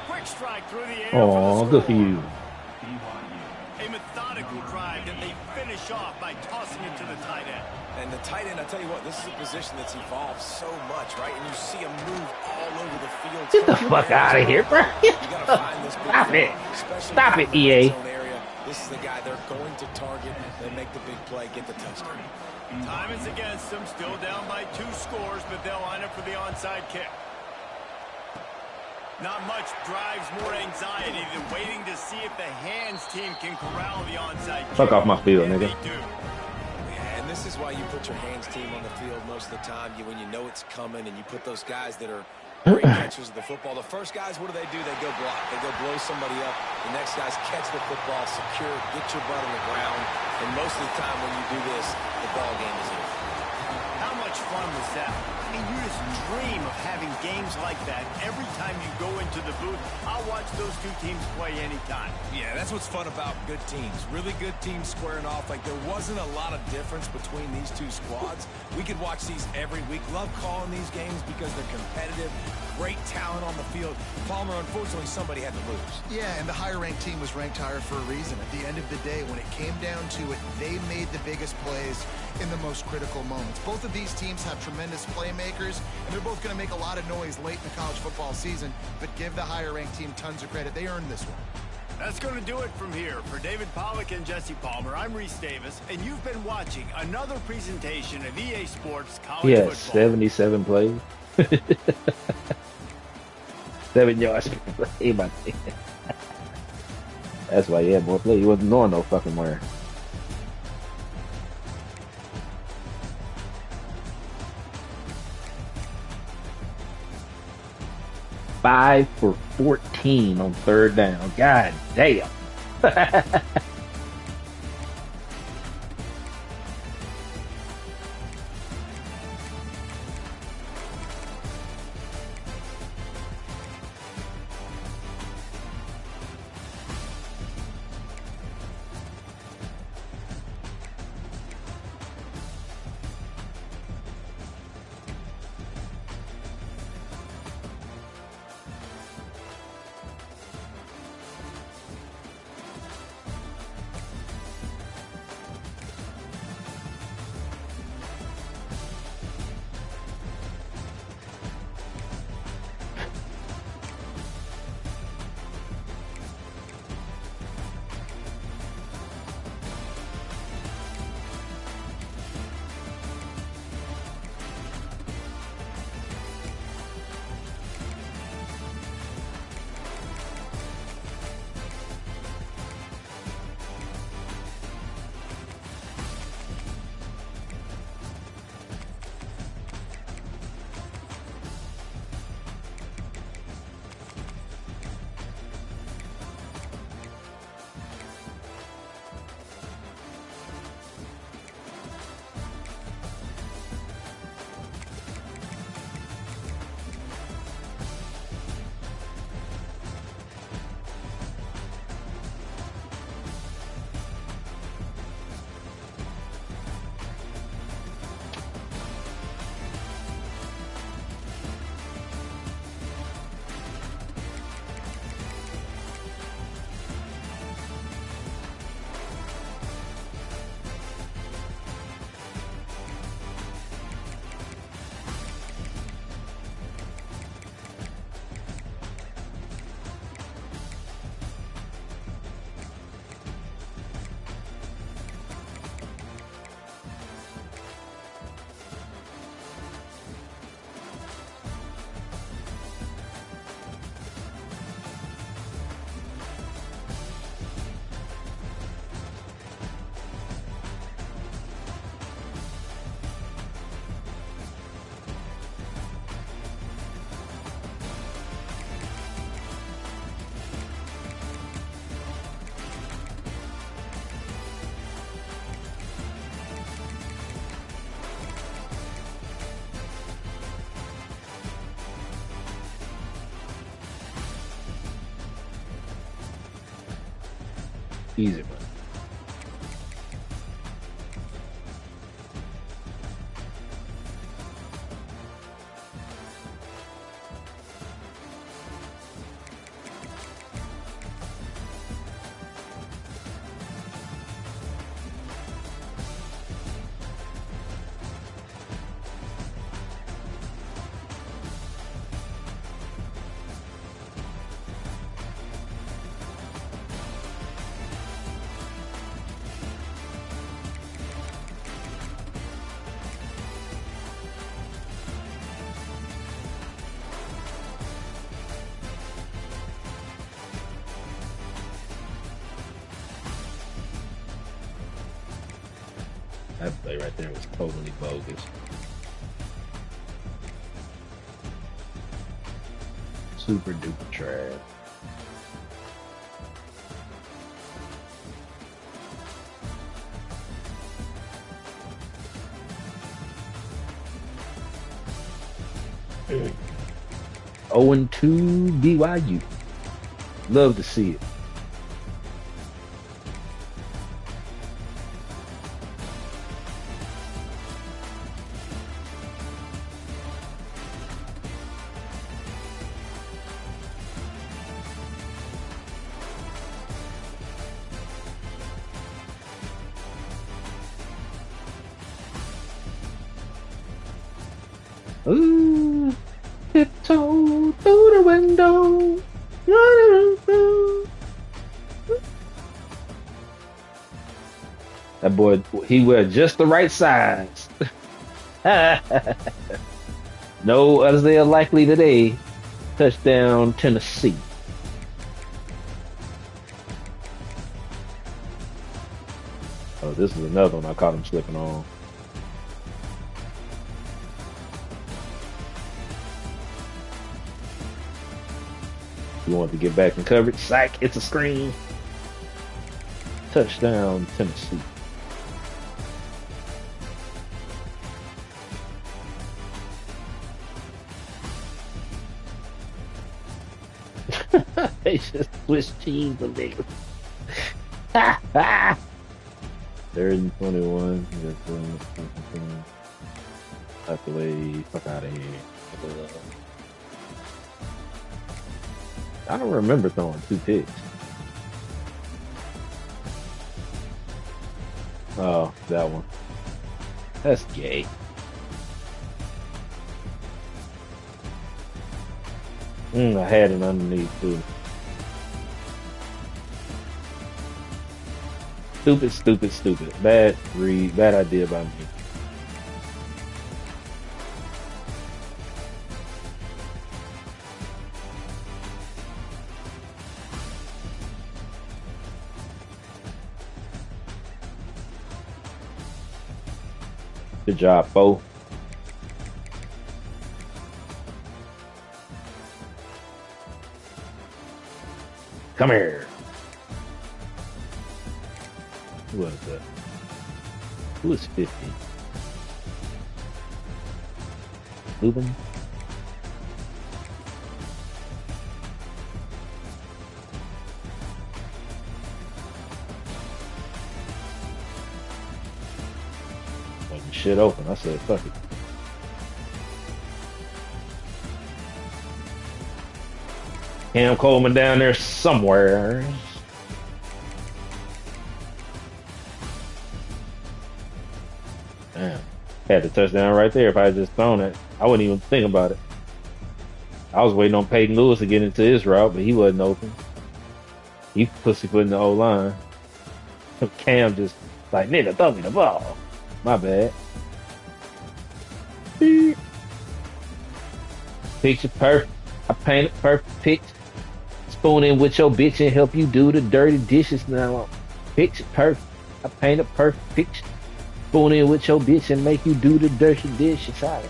A: Quick strike through the air for the score.
F: Good for you.
A: A methodical drive that they finish off by tossing it to the tight end.
B: And the tight end, I tell you what, this is a position that's evolved so much, right? And you see him move all over the field.
F: Get the fuck out of here, bro.
B: You gotta find this
F: Stop it. Stop it, EA.
B: This is the guy they're going to target. They make the big play, get the touchdown.
A: Time is against them, still down by 2 scores, but they'll line up for the onside kick. Not much drives more anxiety than waiting to see if the hands team can corral the onside kick.
F: Fuck off my field, nigga.
B: Yeah, and this is why you put your hands team on the field most of the time. When you know it's coming, and you put those guys that are great catchers of the football. The first guys, what do? They go block. They go blow somebody up. The next guys catch the football, secure, get your butt on the ground. And most of the time when you do this, the ball game is over.
A: How much fun was that? I mean, you just dream of having games like that every time you go into the booth. I'll watch those 2 teams play anytime.
B: Yeah, that's what's fun about good teams. Really good teams squaring off. Like, there wasn't a lot of difference between these 2 squads. We could watch these every week. Love calling these games because they're competitive. Great talent on the field. Palmer, unfortunately, somebody had to lose.
C: Yeah, and the higher-ranked team was ranked higher for a reason. At the end of the day, when it came down to it, they made the biggest plays in the most critical moments. Both of these teams have tremendous playmakers, and they're both going to make a lot of noise late in the college football season, but give the higher-ranked team tons of credit. They earned this one.
A: That's going to do it from here. For David Pollack and Jesse Palmer, I'm Reese Davis, and you've been watching another presentation of EA Sports College Football.
F: 77 plays. 7 yards per play, my thing. That's why he had more play. He wasn't going no fucking where. Five for 14 on 3rd down. God damn. Easy, man. That play right there was totally bogus. Super duper trash. Mm. 0-2 BYU. Love to see it. Ooh, tiptoe through the window. That boy, he wear just the right size. No Isaiah likely today. Touchdown, Tennessee. Oh, this is another one I caught him slipping on. You want to get back in coverage? Psych, it's a screen. Touchdown, Tennessee. They just switched teams a nigga. 3rd and 21. Out the way. Fuck out of here. I don't remember throwing 2 picks. Oh, that one. That's gay. I had it underneath too. Stupid, stupid, stupid. Bad read, bad idea by me. Good job, Bo. Come here. Who was that? Who was 50? Lubin? Wasn't shit open. I said, fuck it. Cam Coleman down there somewhere. Damn. Had the touchdown right there. If I had just thrown it, I wouldn't even think about it. I was waiting on Peyton Lewis to get into his route, but he wasn't open. He pussyfooting the O line. Cam just like, nigga, throw me the ball. My bad. Picture perfect. I painted perfect picture. Spoon in with your bitch and help you do the dirty dishes now. Picture perfect. I paint a perfect picture. Spoon in with your bitch and make you do the dirty dishes. Sorry.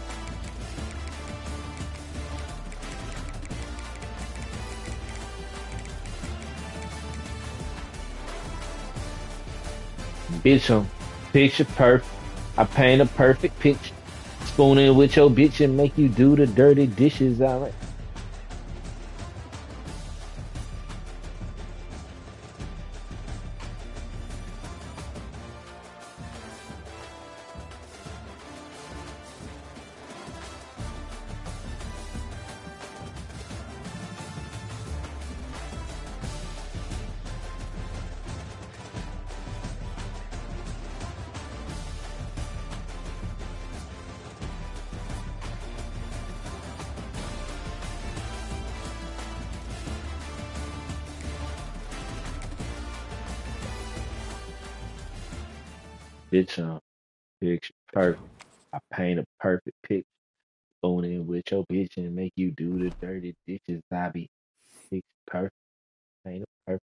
F: Bitch, picture perfect. I paint a perfect picture. Spoon in with your bitch and make you do the dirty dishes. All right. Bitch, picture perfect. I paint a perfect picture. Spoon in with your bitch and make you do the dirty dishes. I be picture perfect. Paint a perfect.